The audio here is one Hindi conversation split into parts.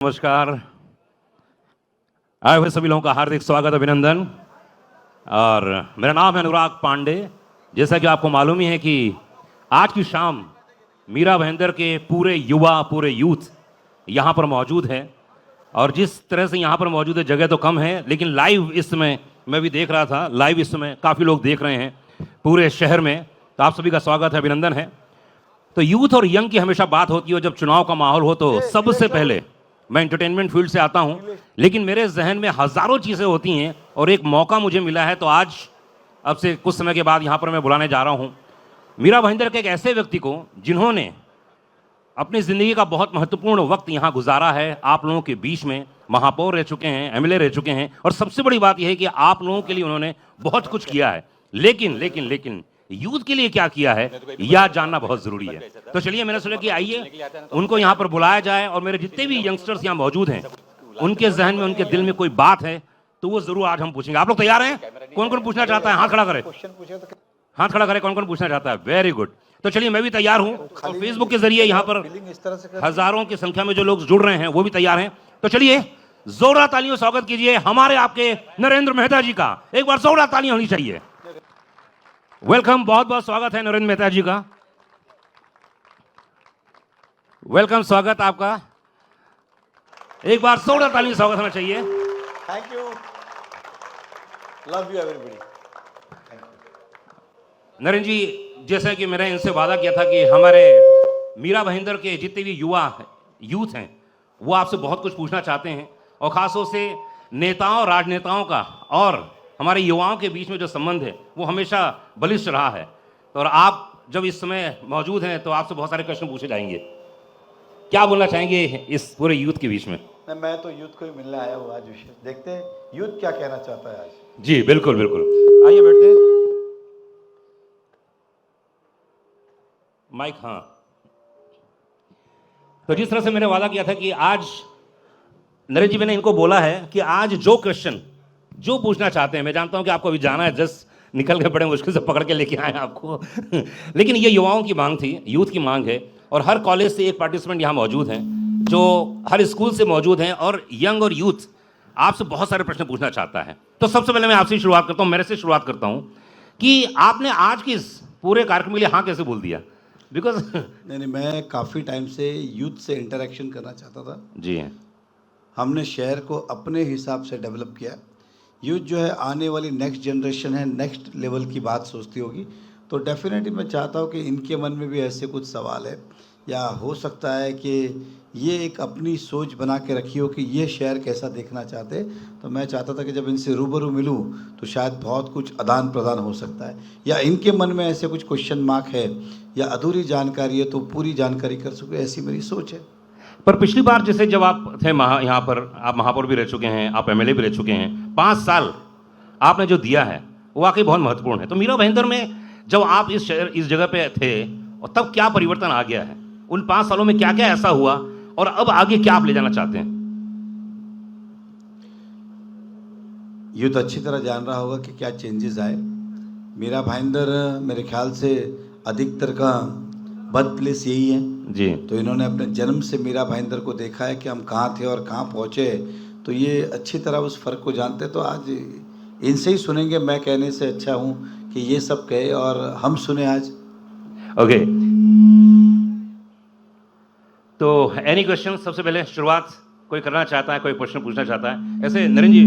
नमस्कार। आए हुए सभी लोगों का हार्दिक स्वागत, अभिनंदन। और मेरा नाम है अनुराग पांडे। जैसा कि आपको मालूम ही है कि आज की शाम मीरा भाईंदर के पूरे युवा, पूरे यूथ यहाँ पर मौजूद है। और जिस तरह से यहाँ पर मौजूद है, जगह तो कम है, लेकिन लाइव इस समय मैं भी देख रहा था, लाइव इस समय काफ़ी लोग देख रहे हैं पूरे शहर में। तो आप सभी का स्वागत है, अभिनंदन है। तो यूथ और यंग की हमेशा बात होती है, जब चुनाव का माहौल हो तो सबसे पहले मैं एंटरटेनमेंट फील्ड से आता हूं, लेकिन मेरे जहन में हजारों चीज़ें होती हैं और एक मौका मुझे मिला है। तो आज अब से कुछ समय के बाद यहाँ पर मैं बुलाने जा रहा हूँ मीरा भाईंदर के एक ऐसे व्यक्ति को जिन्होंने अपनी ज़िंदगी का बहुत महत्वपूर्ण वक्त यहाँ गुजारा है। आप लोगों के बीच में महापौर रह चुके हैं, एमएलए रह चुके हैं, और सबसे बड़ी बात यह है कि आप लोगों के लिए उन्होंने बहुत कुछ किया है। लेकिन लेकिन लेकिन यूथ के लिए क्या किया है, यह जानना बहुत जरूरी है। तो चलिए, मैंने सोचा कि आइए उनको यहाँ पर बुलाया जाए, और मेरे जितने भी यंगस्टर्स यहाँ मौजूद हैं, उनके जहन में, उनके दिल में कोई बात है तो वो जरूर आज हम पूछेंगे। आप लोग तैयार हैं? कौन कौन पूछना चाहता है? हाथ खड़ा करे, हाथ खड़ा करे। कौन कौन पूछना चाहता है? Very good. तो चलिए, मैं भी तैयार हूं, और फेसबुक के जरिए यहाँ पर हजारों की संख्या में जो लोग जुड़ रहे हैं वो भी तैयार हैं। तो चलिए, जोरदार तालियों से स्वागत कीजिए हमारे आपके नरेंद्र मेहता जी का। एक बार जोरदार तालियां होनी चाहिए। वेलकम, बहुत बहुत स्वागत है नरेंद्र मेहता जी का। वेलकम, स्वागत आपका। एक बार जोरदार तालियों से स्वागत होना चाहिए। Thank you, love you everybody. Narendra ji, जैसा कि मैंने इनसे वादा किया था कि हमारे मीरा भाईंदर के जितने भी यूथ हैं वो आपसे बहुत कुछ पूछना चाहते हैं, और खासतौर से नेताओं, राजनेताओं का और हमारे युवाओं के बीच में जो संबंध है वो हमेशा बलिष्ठ रहा है। और आप जब इस समय मौजूद हैं तो आपसे बहुत सारे प्रश्न पूछे जाएंगे। क्या बोलना चाहेंगे इस पूरे यूथ के बीच में? मैं तो यूथ को ही मिलने आया हूँ आज। विशेष देखते हैं यूथ क्या कहना चाहता है आज। जी बिल्कुल बिल्कुल, आइए बैठते हैं। माइक, हाँ। तो जिस तरह से मैंने वादा किया था कि आज नरेंद्र जी, मैंने इनको बोला है कि आज जो क्वेश्चन जो पूछना चाहते हैं, मैं जानता हूं कि आपको अभी जाना है, जस्ट निकल के बड़े मुश्किल से पकड़ के लेके आए आपको लेकिन ये युवाओं की मांग थी, यूथ की मांग है, और हर कॉलेज से एक पार्टिसिपेंट यहाँ मौजूद हैं, जो हर स्कूल से मौजूद हैं, और यंग और यूथ आपसे बहुत सारे प्रश्न पूछना चाहता है। तो सबसे पहले मैं आपसे शुरुआत करता हूँ, मेरे से शुरुआत करता हूँ कि आपने आज की इस पूरे कार्यक्रम के लिए हाँ कैसे बोल दिया? बिकॉज नहीं, मैं काफ़ी टाइम से यूथ से इंटरेक्शन करना चाहता था। जी, हमने शहर को अपने हिसाब से डेवलप किया। यूथ जो है आने वाली नेक्स्ट जनरेशन है, नेक्स्ट लेवल की बात सोचती होगी, तो डेफिनेटली मैं चाहता हूँ कि इनके मन में भी ऐसे कुछ सवाल है, या हो सकता है कि ये एक अपनी सोच बना के रखी हो कि ये शहर कैसा देखना चाहते। तो मैं चाहता था कि जब इनसे रूबरू मिलूं तो शायद बहुत कुछ आदान प्रदान हो सकता है, या इनके मन में ऐसे कुछ क्वेश्चन मार्क है या अधूरी जानकारी है तो पूरी जानकारी कर सकूँ, ऐसी मेरी सोच है। पर पिछली बार जैसे जब आप थे यहाँ पर, आप महापौर भी रह चुके हैं, आप एमएलए भी रह चुके हैं, 5 साल आपने जो दिया है वो वाकई बहुत महत्वपूर्ण है। तो मीरा भाईंदर में जब आप इस जगह पे थे, और तब क्या परिवर्तन आ गया है? उन 5 सालों में क्या क्या ऐसा हुआ, और अब आगे क्या आप ले जाना चाहते हैं? यूथ अच्छी तरह जान रहा होगा कि क्या चेंजेस आए। मीरा भाईंदर मेरे ख्याल से अधिकतर का बर्थ प्लेस यही है जी। तो इन्होंने अपने जन्म से मीरा भाईंदर को देखा है कि हम कहाँ थे और कहाँ पहुँचे, तो ये अच्छी तरह उस फ़र्क को जानते। तो आज इनसे ही सुनेंगे, मैं कहने से अच्छा हूँ कि ये सब कहे और हम सुने आज। ओके, तो एनी क्वेश्चन? सबसे पहले शुरुआत कोई करना चाहता है, कोई प्रश्न पूछना चाहता है? ऐसे नरेंद्र जी,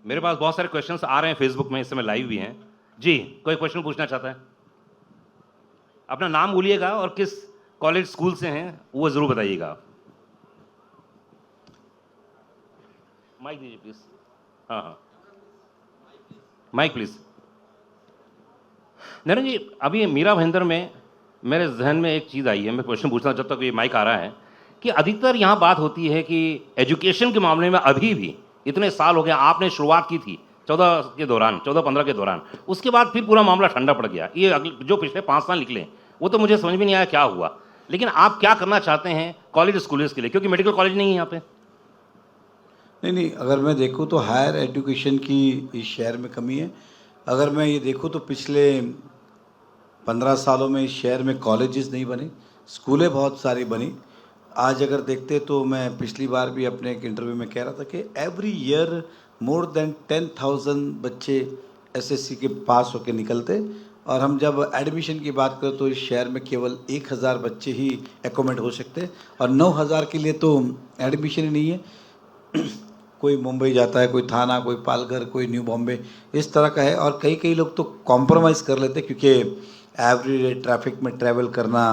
मेरे पास बहुत सारे क्वेश्चंस आ रहे हैं फेसबुक में, इस समय लाइव भी हैं। जी, कोई क्वेश्चन पूछना चाहता है? अपना नाम बोलिएगा और किस कॉलेज स्कूल से हैं वो जरूर बताइएगा। माइक दीजिए प्लीज। हाँ हाँ, माइक प्लीज। नरेंद्र जी, अभी मीरा भाईंदर में मेरे जहन में एक चीज़ आई है, मैं क्वेश्चन पूछना जब तक ये माइक आ रहा है, कि अधिकतर यहाँ बात होती है कि एजुकेशन के मामले में अभी भी इतने साल हो गए, आपने शुरुआत की थी 14-15 के दौरान, उसके बाद फिर पूरा मामला ठंडा पड़ गया। ये अगले जो पिछले 5 साल निकले वो तो मुझे समझ में नहीं आया क्या हुआ। लेकिन आप क्या करना चाहते हैं कॉलेज स्कूल्स के लिए, क्योंकि मेडिकल कॉलेज नहीं है यहाँ पे? नहीं, अगर मैं देखूँ तो हायर एजुकेशन की इस शहर में कमी है। अगर मैं ये देखूँ तो पिछले 15 सालों में इस शहर में कॉलेजेस नहीं बने, स्कूलें बहुत सारी बनी। आज अगर देखते तो मैं पिछली बार भी अपने एक इंटरव्यू में कह रहा था कि एवरी ईयर मोर देन 10,000 बच्चे एसएससी के पास होकर निकलते, और हम जब एडमिशन की बात करें तो इस शहर में केवल 1,000 बच्चे ही एकोमोडेट हो सकते, और 9,000 के लिए तो एडमिशन ही नहीं है। कोई मुंबई जाता है, कोई थाना, कोई पालघर, कोई न्यू बॉम्बे, इस तरह का है। और कई कई लोग तो कॉम्प्रोमाइज़ कर लेते क्योंकि एवरीडे ट्रैफिक में ट्रैवल करना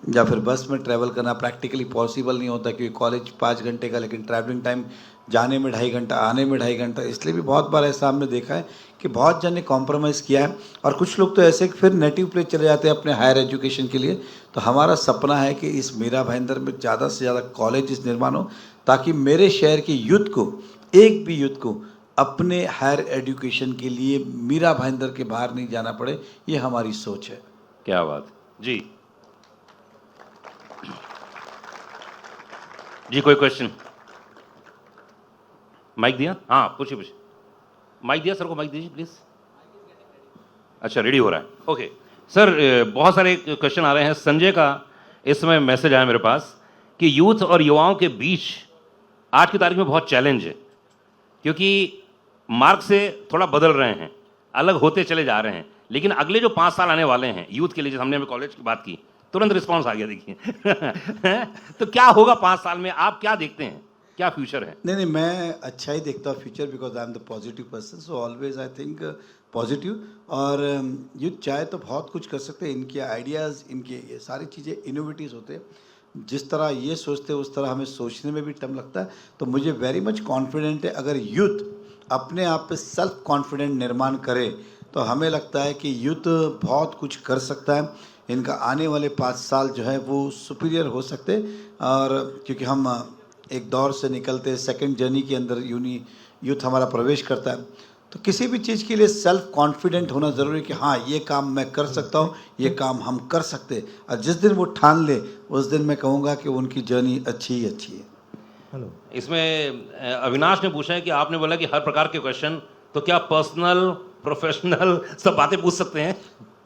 या फिर बस में ट्रैवल करना प्रैक्टिकली पॉसिबल नहीं होता, क्योंकि कॉलेज 5 घंटे का, लेकिन ट्रैवलिंग टाइम जाने में 2.5 घंटा, आने में 2.5 घंटा। इसलिए भी बहुत बार ऐसा हमने देखा है कि बहुत जन ने कॉम्प्रोमाइज़ किया है, और कुछ लोग तो ऐसे कि फिर नेटिव प्लेस चले जाते हैं अपने हायर एजुकेशन के लिए। तो हमारा सपना है कि इस मीरा भाईंदर में ज़्यादा से ज़्यादा कॉलेज निर्माण हो, ताकि मेरे शहर के यूथ को, एक भी यूथ को अपने हायर एजुकेशन के लिए मीरा भाईंदर के बाहर नहीं जाना पड़े। ये हमारी सोच है। क्या बात जी। जी कोई क्वेश्चन? माइक दिया? हाँ पूछिए पूछिए। माइक दिया सर को, माइक दीजिए प्लीज। अच्छा रेडी हो रहा है, ओके सर। बहुत सारे क्वेश्चन आ रहे हैं। संजय का इस समय मैसेज आया मेरे पास कि यूथ और युवाओं के बीच आज की तारीख में बहुत चैलेंज है, क्योंकि मार्ग से थोड़ा बदल रहे हैं, अलग होते चले जा रहे हैं, लेकिन अगले जो 5 साल आने वाले हैं यूथ के लिए, जैसे हमने अभी कॉलेज की बात की, तुरंत रिस्पांस आ गया देखिए। तो क्या होगा 5 साल में, आप क्या देखते हैं, क्या फ्यूचर है? नहीं, मैं अच्छा ही देखता हूँ future, because I am the positive person, so always I think positive. और यूथ चाहे तो बहुत कुछ कर सकते हैं। इनके आइडियाज़, इनके ये सारी चीज़ें इनोवेटिव होते हैं। जिस तरह ये सोचते हैं उस तरह हमें सोचने में भी टाइम लगता है। तो मुझे वेरी मच कॉन्फिडेंट है, अगर यूथ अपने आप पे सेल्फ कॉन्फिडेंट निर्माण करे तो हमें लगता है कि यूथ बहुत कुछ कर सकता है। इनका आने वाले 5 साल जो है वो सुपीरियर हो सकते। और क्योंकि हम एक दौर से निकलते, सेकंड जर्नी के अंदर यूथ हमारा प्रवेश करता है, तो किसी भी चीज़ के लिए सेल्फ कॉन्फिडेंट होना ज़रूरी है कि हाँ ये काम मैं कर सकता हूँ, ये काम हम कर सकते हैं। और जिस दिन वो ठान ले उस दिन मैं कहूँगा कि उनकी जर्नी अच्छी ही अच्छी है। हेलो। इसमें अविनाश ने पूछा है कि आपने बोला कि हर प्रकार के क्वेश्चन, तो क्या पर्सनल प्रोफेशनल सब बातें पूछ सकते हैं?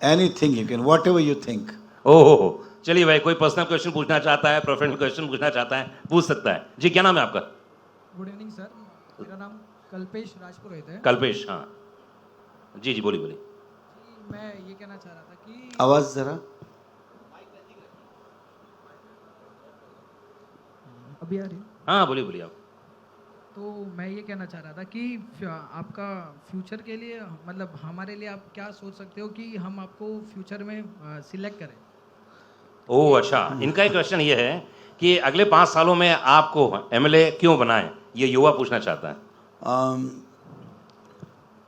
Anything you can, what ever you think. ओहो, चलिए भाई, कोई पर्सनल क्वेश्चन पूछना चाहता है, प्रोफेशनल क्वेश्चन पूछना चाहता है, पूछ सकता है। जी क्या नाम है आपका? गुड इवनिंग सर, मेरा नाम कल्पेश राजपुरोहित है। कल्पेश, हाँ जी जी बोलिए बोलिए। जी, मैं ये कहना चाह रहा था कि आवाज़ ज़रा। अभी आ रही है? हाँ बोलिए बोलिए आप। तो मैं ये कहना चाह रहा था कि आपका फ्यूचर के लिए, मतलब हमारे लिए आप क्या सोच सकते हो कि हम आपको फ्यूचर में सिलेक्ट करें? ओह अच्छा, इनका एक क्वेश्चन ये है कि अगले 5 सालों में आपको एमएलए क्यों बनाएं, ये युवा पूछना चाहता है।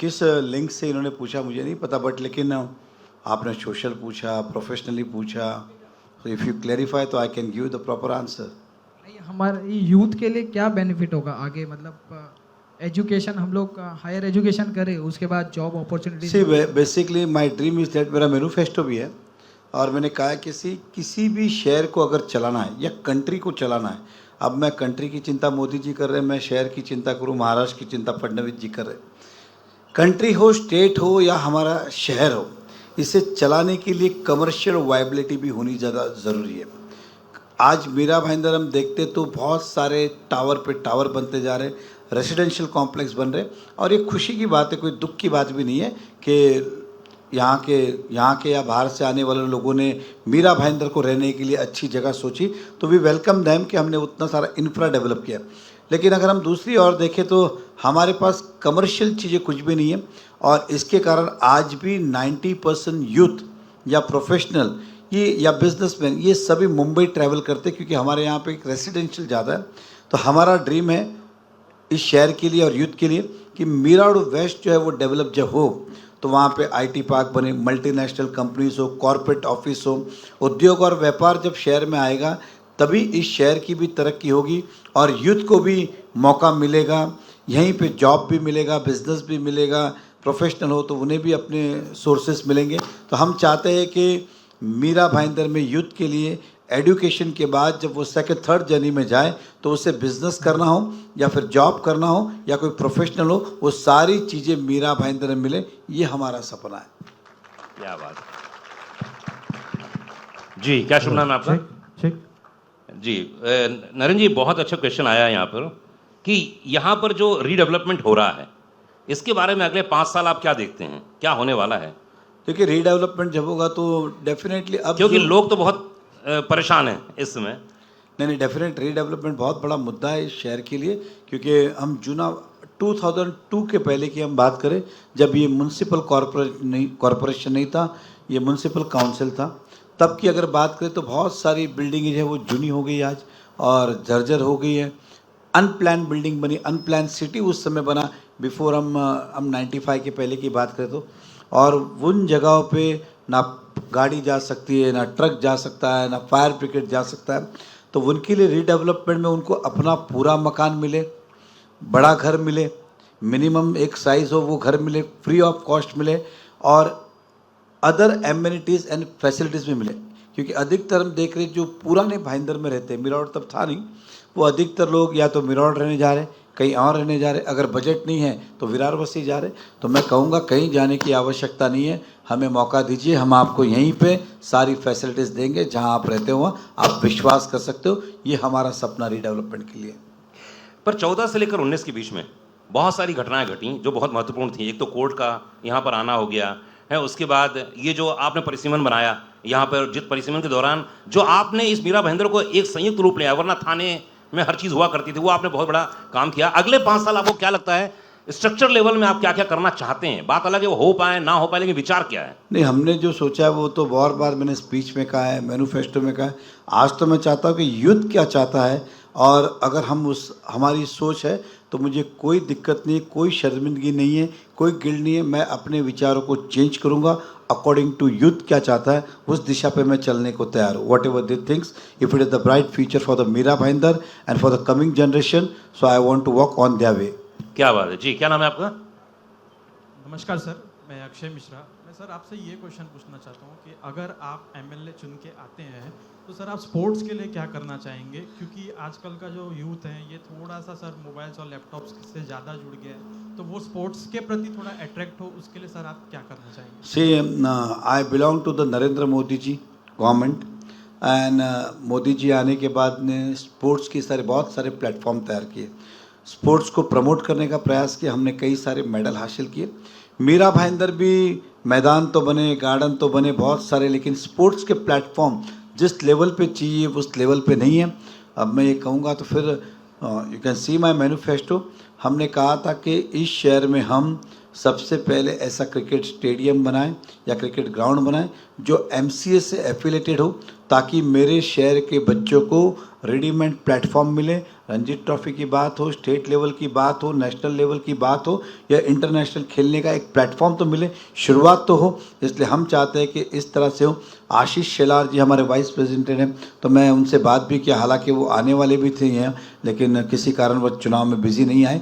किस लिंक से इन्होंने पूछा मुझे नहीं पता, बट लेकिन आपने सोशल पूछा, प्रोफेशनली पूछा, तो इफ़ यू क्लेरिफाई तो I can give the proper answer. नहीं, हमारे यूथ के लिए क्या बेनिफिट होगा आगे, मतलब एजुकेशन, हम लोग हायर एजुकेशन करें, उसके बाद job opportunity. See basically my dream is that, मेरा मैनिफेस्टो भी है, और मैंने कहा है किसी भी शहर को अगर चलाना है या कंट्री को चलाना है, अब मैं कंट्री की चिंता मोदी जी कर रहे हैं, मैं शहर की चिंता करूं, महाराष्ट्र की चिंता फडणवीस जी कर रहे हैं। कंट्री हो, स्टेट हो या हमारा शहर हो, इसे चलाने के लिए कमर्शियल वायबिलिटी भी होनी ज़्यादा ज़रूरी है। आज मीरा भाईंदर हम देखते तो बहुत सारे टावर पे टावर बनते जा रहे, रेसिडेंशियल कॉम्प्लेक्स बन रहे, और ये खुशी की बात है, कोई दुख की बात भी नहीं है कि यहाँ के या बाहर से आने वाले लोगों ने मीरा भाईंदर को रहने के लिए अच्छी जगह सोची, तो वी वेलकम दैम कि हमने उतना सारा इंफ्रा डेवलप किया। लेकिन अगर हम दूसरी ओर देखें तो हमारे पास कमर्शियल चीज़ें कुछ भी नहीं है, और इसके कारण आज भी 90% यूथ या प्रोफेशनल ये या बिजनेसमैन ये सभी मुंबई ट्रैवल करते, क्योंकि हमारे यहाँ पे एक रेसिडेंशियल ज़्यादा है। तो हमारा ड्रीम है इस शहर के लिए और यूथ के लिए कि मीरा रोड वेस्ट जो है वो डेवलप जब हो तो वहाँ पे आईटी पार्क बने, मल्टीनेशनल कंपनीज हो, कॉरपोरेट ऑफिस हो, उद्योग और व्यापार जब शहर में आएगा तभी इस शहर की भी तरक्की होगी और यूथ को भी मौका मिलेगा, यहीं पे जॉब भी मिलेगा, बिजनेस भी मिलेगा, प्रोफेशनल हो तो उन्हें भी अपने सोर्सेस मिलेंगे। तो हम चाहते हैं कि मीरा भाईंदर में यूथ के लिए एजुकेशन के बाद जब वो सेकंड थर्ड जर्नी में जाए तो उसे बिजनेस करना हो या फिर जॉब करना हो या कोई प्रोफेशनल हो, वो सारी चीज़ें मीरा भाईंदर में मिले, ये हमारा सपना है। क्या बात। जी क्या शुभ नाम है आपका? चेक। जी नरेंद्र जी, बहुत अच्छा क्वेश्चन आया है यहाँ पर कि यहाँ पर जो रीडेवलपमेंट हो रहा है इसके बारे में अगले 5 साल आप क्या देखते हैं, क्या होने वाला है? देखिए रीडेवलपमेंट जब होगा तो डेफिनेटली अब क्योंकि जो लोग तो बहुत परेशान हैं इस समय। नहीं डेफिनेट रीडेवलपमेंट बहुत बड़ा मुद्दा है इस शहर के लिए, क्योंकि हम जूना 2002 के पहले की हम बात करें, जब ये म्यूनसिपल कॉरपोरेशन नहीं था, ये म्यूनसिपल काउंसिल था, तब की अगर बात करें तो बहुत सारी बिल्डिंग जो है वो जूनी हो गई आज और जर्जर हो गई है। अनप्लान बिल्डिंग बनी, अनप्लान सिटी उस समय बना, बिफोर हम 95 के पहले की बात करें तो। और उन जगहों पे ना गाड़ी जा सकती है, ना ट्रक जा सकता है, ना फायर ब्रिगेड जा सकता है। तो उनके लिए रीडेवलपमेंट में उनको अपना पूरा मकान मिले, बड़ा घर मिले, मिनिमम एक साइज़ हो वो घर मिले, फ्री ऑफ कॉस्ट मिले, और अदर एमिनिटीज़ एंड फैसिलिटीज़ भी मिले। क्योंकि अधिकतर हम देख रहे जो पुराने भाईंदर में रहते हैं, मीरा रोड तब था नहीं, वो अधिकतर लोग या तो मीरा रोड रहने जा रहे, कहीं और रहने जा रहे, अगर बजट नहीं है तो विरार बस्ती जा रहे। तो मैं कहूँगा कहीं जाने की आवश्यकता नहीं है, हमें मौका दीजिए, हम आपको यहीं पे सारी फैसिलिटीज़ देंगे, जहाँ आप रहते हो आप विश्वास कर सकते हो। ये हमारा सपना रीडेवलपमेंट के लिए। पर 14 से लेकर 19 के बीच में बहुत सारी घटनाएं घटी जो बहुत महत्वपूर्ण थी। एक तो कोर्ट का यहाँ पर आना हो गया है, उसके बाद ये जो आपने परिसीमन बनाया यहाँ पर, जिस परिसीमन के दौरान जो आपने इस मीरा भाईंदर को एक संयुक्त रूप लिया, वरना थाने में हर चीज़ हुआ करती थी, वो आपने बहुत बड़ा काम किया। अगले 5 साल आपको क्या लगता है स्ट्रक्चर लेवल में आप क्या क्या करना चाहते हैं? बात अलग है वो हो पाए ना हो पाए, लेकिन विचार क्या है? नहीं, हमने जो सोचा है वो तो बहुत बार मैंने स्पीच में कहा है, मैनिफेस्टो में कहा है। आज तो मैं चाहता हूँ कि यूथ क्या चाहता है, और अगर हम हमारी सोच है तो मुझे कोई दिक्कत नहीं, कोई शर्मिंदगी नहीं है, कोई गिल्ट नहीं है। मैं अपने विचारों को चेंज करूँगा अकॉर्डिंग टू यूथ क्या चाहता है, उस दिशा पे मैं चलने को तैयार हूँ। Whatever they things, if it is the bright future for the Meera Bhayandar and for the coming generation, so I want to walk on their way. क्या बात है जी, क्या नाम है आपका? नमस्कार सर, मैं अक्षय मिश्रा। मैं सर आपसे ये क्वेश्चन पूछना चाहता हूँ कि अगर आप एमएलए चुन के आते हैं तो सर आप स्पोर्ट्स के लिए क्या करना चाहेंगे? क्योंकि आजकल का जो यूथ है ये थोड़ा सा सर मोबाइल्स और लैपटॉप्स से ज़्यादा जुड़ गया है, तो वो स्पोर्ट्स के प्रति थोड़ा अट्रैक्ट हो, उसके लिए सर आप क्या करना चाहेंगे? See, I belong to the Narendra Modi ji government, and Modi ji आने के बाद ने स्पोर्ट्स की बहुत सारे प्लेटफॉर्म तैयार किए, स्पोर्ट्स को प्रमोट करने का प्रयास किया, हमने कई सारे मेडल हासिल किए। मीरा भाईंदर भी मैदान तो बने, गार्डन तो बने बहुत सारे, लेकिन स्पोर्ट्स के प्लेटफॉर्म जिस लेवल पे चाहिए उस लेवल पे नहीं है। अब मैं ये कहूँगा तो फिर you can see my manifesto, हमने कहा था कि इस शहर में हम सबसे पहले ऐसा क्रिकेट स्टेडियम बनाएं या क्रिकेट ग्राउंड बनाएं जो एमसीए से एफिलेटेड हो, ताकि मेरे शहर के बच्चों को रेडीमेड प्लेटफॉर्म मिले। रणजी ट्रॉफी की बात हो, स्टेट लेवल की बात हो, नेशनल लेवल की बात हो, या इंटरनेशनल खेलने का एक प्लेटफॉर्म तो मिले, शुरुआत तो हो। इसलिए हम चाहते हैं कि इस तरह से हो। आशीष शेलार जी हमारे वाइस प्रेसिडेंट हैं, तो मैं उनसे बात भी किया, हालांकि वो आने वाले भी थे यहाँ, लेकिन किसी कारणवश चुनाव में बिजी नहीं आए,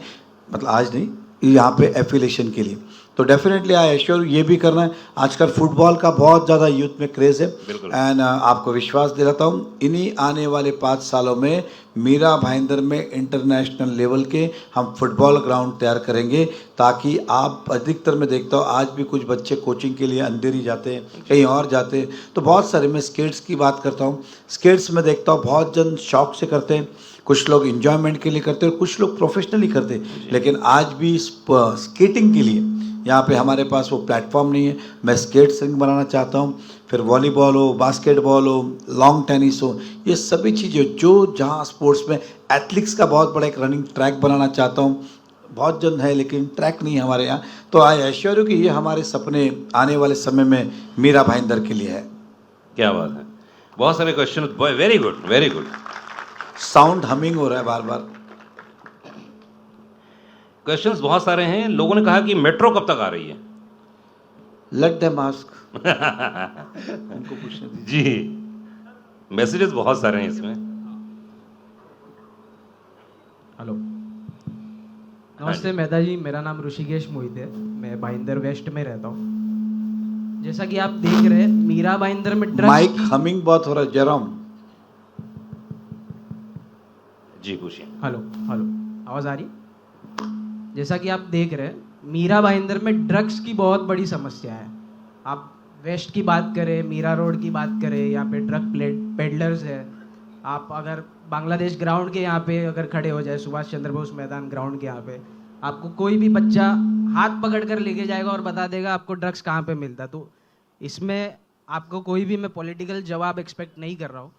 मतलब आज नहीं, यहाँ पे एफिलेशन के लिए। तो डेफिनेटली आई एश्योर ये भी करना है। आजकल फुटबॉल का बहुत ज़्यादा यूथ में क्रेज़ है, एंड आपको विश्वास दिलाता हूँ इन्हीं आने वाले 5 सालों में मीरा भाईंदर में इंटरनेशनल लेवल के हम फुटबॉल ग्राउंड तैयार करेंगे, ताकि आप अधिकतर मैं देखता हूँ आज भी कुछ बच्चे कोचिंग के लिए अंधेरी जाते हैं, कहीं और जाते हैं, तो बहुत सारे, मैं स्केट्स की बात करता हूँ, स्केट्स में देखता हूँ बहुत जन शौक से करते हैं, कुछ लोग इन्जॉयमेंट के लिए करते हैं, कुछ लोग प्रोफेशनली करते हैं, लेकिन आज भी स्केटिंग के लिए यहाँ पे हमारे पास वो प्लेटफॉर्म नहीं है। मैं स्केट रिंक बनाना चाहता हूँ, फिर वॉलीबॉल हो, बास्केटबॉल हो, लॉन्ग टेनिस हो, ये सभी चीज़ें जो जहाँ स्पोर्ट्स में एथलेटिक्स का बहुत बड़ा एक रनिंग ट्रैक बनाना चाहता हूँ। बहुत जन है लेकिन ट्रैक नहीं है हमारे यहाँ, तो आई एश्योर यू कि ये हमारे सपने आने वाले समय में मीरा भाईंदर के लिए है। क्या बात है, बहुत सारे question, very good very good. Sound humming हो रहा है बार बार। क्वेश्चंस बहुत सारे हैं। लोगों ने कहा कि मेट्रो कब तक आ रही है? लेट देम आस्क, उनको पूछने दीजिए। जी, मैसेजेस बहुत सारे हैं इसमें। हेलो, नमस्ते मेहता जी, मेरा नाम ऋषिकेश मोहित है, मैं भाईंदर वेस्ट में रहता हूँ। जैसा कि आप देख रहे हैं मीरा भाईंदर में ड्रग्स माइक हमिंग बहुत हो रहा है जयराम। जी पूछिए। हेलो हेलो, आवाज़ आ रही? जैसा कि आप देख रहे हैं मीरा भाईंदर में ड्रग्स की बहुत बड़ी समस्या है। आप वेस्ट की बात करें, मीरा रोड की बात करें, यहाँ पे ड्रग पेडलर्स है, आप अगर बांग्लादेश ग्राउंड के यहाँ पे अगर खड़े हो जाए, सुभाष चंद्र बोस मैदान ग्राउंड के यहाँ पे, आपको कोई भी बच्चा हाथ पकड़ कर लेके जाएगा और बता देगा आपको ड्रग्स कहाँ पे मिलता। तो इसमें आपको कोई भी, मैं पॉलिटिकल जवाब एक्सपेक्ट नहीं कर रहा हूँ,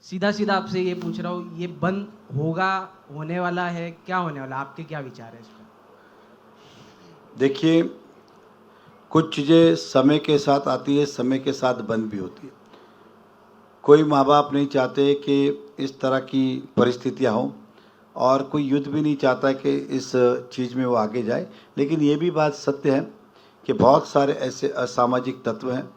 सीधा सीधा आपसे ये पूछ रहा हूँ, ये बंद होगा, होने वाला है, क्या होने वाला, आपके क्या विचार है इस पर? देखिए, कुछ चीज़ें समय के साथ आती है, समय के साथ बंद भी होती है। कोई माँ बाप नहीं चाहते कि इस तरह की परिस्थितियाँ हों, और कोई युद्ध भी नहीं चाहता कि इस चीज़ में वो आगे जाए। लेकिन ये भी बात सत्य है कि बहुत सारे ऐसे असामाजिक तत्व हैं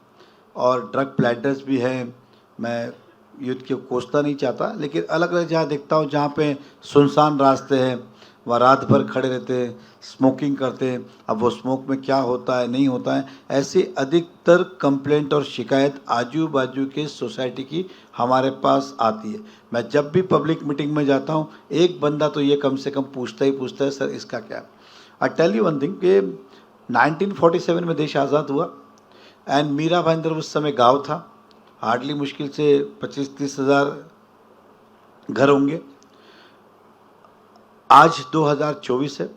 और ड्रग प्लैडर्स भी हैं। मैं युद्ध को कोसना नहीं चाहता, लेकिन अलग अलग जहाँ देखता हूँ जहाँ पे सुनसान रास्ते हैं, वह रात भर खड़े रहते हैं, स्मोकिंग करते हैं। अब वो स्मोक में क्या होता है नहीं होता है, ऐसी अधिकतर कंप्लेंट और शिकायत आजू बाजू के सोसाइटी की हमारे पास आती है। मैं जब भी पब्लिक मीटिंग में जाता हूँ, एक बंदा तो ये कम से कम पूछता ही पूछता है, सर इसका क्या। I tell you one thing कि 1947 में देश आज़ाद हुआ एंड मीरा भाईंदर उस समय गाँव था। हार्डली मुश्किल से 25-30 हज़ार घर होंगे। आज 2024 है।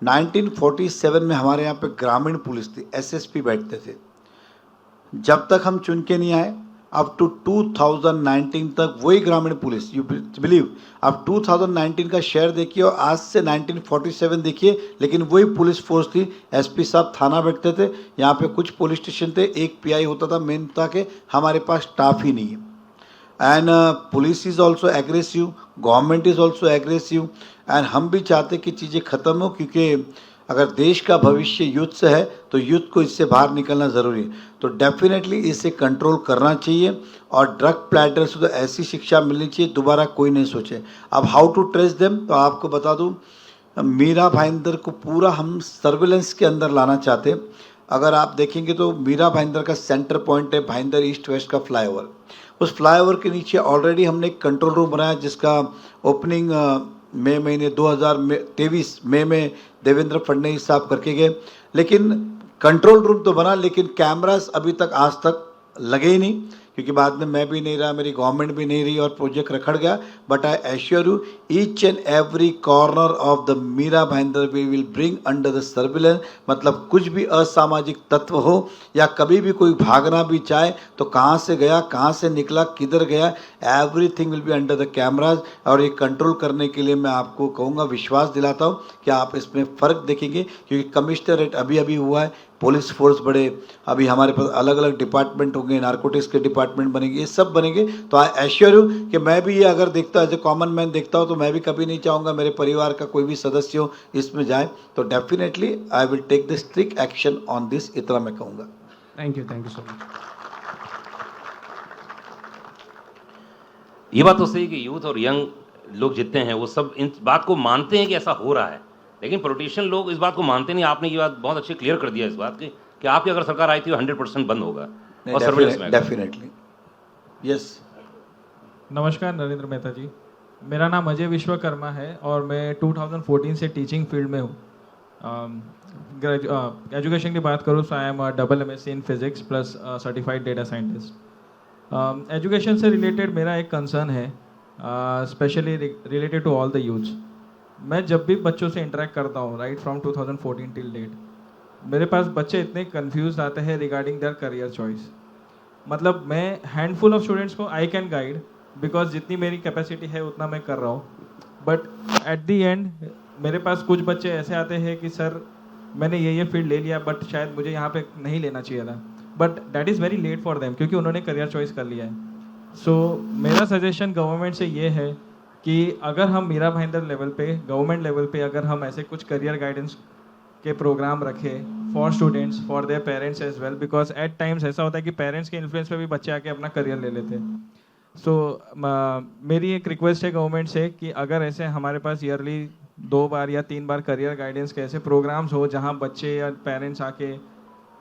1947 में हमारे यहाँ पे ग्रामीण पुलिस थी, एसएसपी बैठते थे। जब तक हम चुन के नहीं आए, अप टू 2019 तक वही ग्रामीण पुलिस, यू बिलीव, अब 2019 का शेयर देखिए और आज से 1947 देखिए, लेकिन वही पुलिस फोर्स थी। एसपी साहब थाना बैठते थे, यहाँ पे कुछ पुलिस स्टेशन थे, एक पीआई होता था। मेन था कि हमारे पास स्टाफ ही नहीं है। And police is also aggressive, government is also aggressive, and हम भी चाहते कि चीज़ें ख़त्म हो, क्योंकि अगर देश का भविष्य युद्ध से है तो युद्ध को इससे बाहर निकलना ज़रूरी है। तो डेफिनेटली इसे कंट्रोल करना चाहिए और ड्रग प्लैडर्स को तो ऐसी शिक्षा मिलनी चाहिए दोबारा कोई नहीं सोचे। अब हाउ टू ट्रेस देम, तो आपको बता दूं, मीरा भाईंदर को पूरा हम सर्विलेंस के अंदर लाना चाहते हैं। अगर आप देखेंगे तो मीरा भाईंदर का सेंटर पॉइंट है भाईंदर ईस्ट वेस्ट का फ्लाईओवर। उस फ्लाईओवर के नीचे ऑलरेडी हमने एक कंट्रोल रूम बनाया जिसका ओपनिंग मई महीने 2023 मई में देवेंद्र फडणवीस साहब करके गए। लेकिन कंट्रोल रूम तो बना, लेकिन कैमरास अभी तक आज तक लगे ही नहीं, क्योंकि बाद में मैं भी नहीं रहा, मेरी गवर्नमेंट भी नहीं रही और प्रोजेक्ट रखड़ गया। But I assure you, each and every corner of the Meera Bhayandar we will bring under the surveillance. मतलब कुछ भी असामाजिक तत्व हो या कभी भी कोई भागना भी चाहे तो कहाँ से गया, कहाँ से निकला, किधर गया, everything will be under the cameras. और ये कंट्रोल करने के लिए मैं आपको कहूँगा, विश्वास दिलाता हूँ कि आप इसमें फ़र्क देखेंगे, क्योंकि कमिश्नरेट अभी अभी हुआ है, पुलिस फोर्स बढ़े, अभी हमारे पास अलग अलग डिपार्टमेंट होंगे, नारकोटिक्स के डिपार्टमेंट बनेंगे, ये सब बनेंगे। तो आई एश्योर यू कि मैं भी ये अगर देखता एज ए कॉमन मैन देखता हूँ तो मैं भी कभी नहीं चाहूँगा मेरे परिवार का कोई भी सदस्य हो इसमें जाए। तो definitely I will take the strict action on this, इतना मैं कहूँगा। Thank you so much. ये बात तो सही कि यूथ और यंग लोग जितने हैं वो सब इन बात को मानते हैं कि ऐसा हो रहा है, लेकिन पॉलिटिशियन लोग इस बात को मानते नहीं। आपने ये बात बहुत अच्छी क्लियर कर दिया इस बात की कि आपकी अगर सरकार आई थी 100% बंद होगा और सर्विलेंस में। Definitely yes. नमस्कार नरेंद्र मेहता जी, मेरा नाम अजय विश्वकर्मा है और मैं 2014 से टीचिंग फील्ड में हूँ। एजुकेशन की बात करूँ तो I am double MSc in physics plus certified data scientist. Education से रिलेटेड मेरा एक कंसर्न है, specially related to all the youths. मैं जब भी बच्चों से इंटरेक्ट करता हूँ, राइट फ्रॉम 2014 टिल डेट, मेरे पास बच्चे इतने कंफ्यूज आते हैं रिगार्डिंग देयर करियर चॉइस। मतलब मैं हैंडफुल ऑफ स्टूडेंट्स को आई कैन गाइड, बिकॉज जितनी मेरी कैपेसिटी है उतना मैं कर रहा हूँ। बट एट दी एंड मेरे पास कुछ बच्चे ऐसे आते हैं कि सर मैंने ये फील्ड ले लिया बट शायद मुझे यहाँ पे नहीं लेना चाहिए था, but that is very late for them क्योंकि उन्होंने करियर चॉइस कर लिया है। सो मेरा सजेशन गवर्नमेंट से ये है कि अगर हम मीरा भाईंदर लेवल पे, गवर्नमेंट लेवल पे अगर हम ऐसे कुछ करियर गाइडेंस के प्रोग्राम रखें for students, for their parents as well, because at times ऐसा होता है कि पेरेंट्स के इन्फ्लुएंस पे भी बच्चे आके अपना करियर ले लेते हैं। सो मेरी एक रिक्वेस्ट है गवर्नमेंट से कि अगर ऐसे हमारे पास ईयरली 2 बार या 3 बार करियर गाइडेंस के ऐसे प्रोग्राम्स हो जहाँ बच्चे या पेरेंट्स आके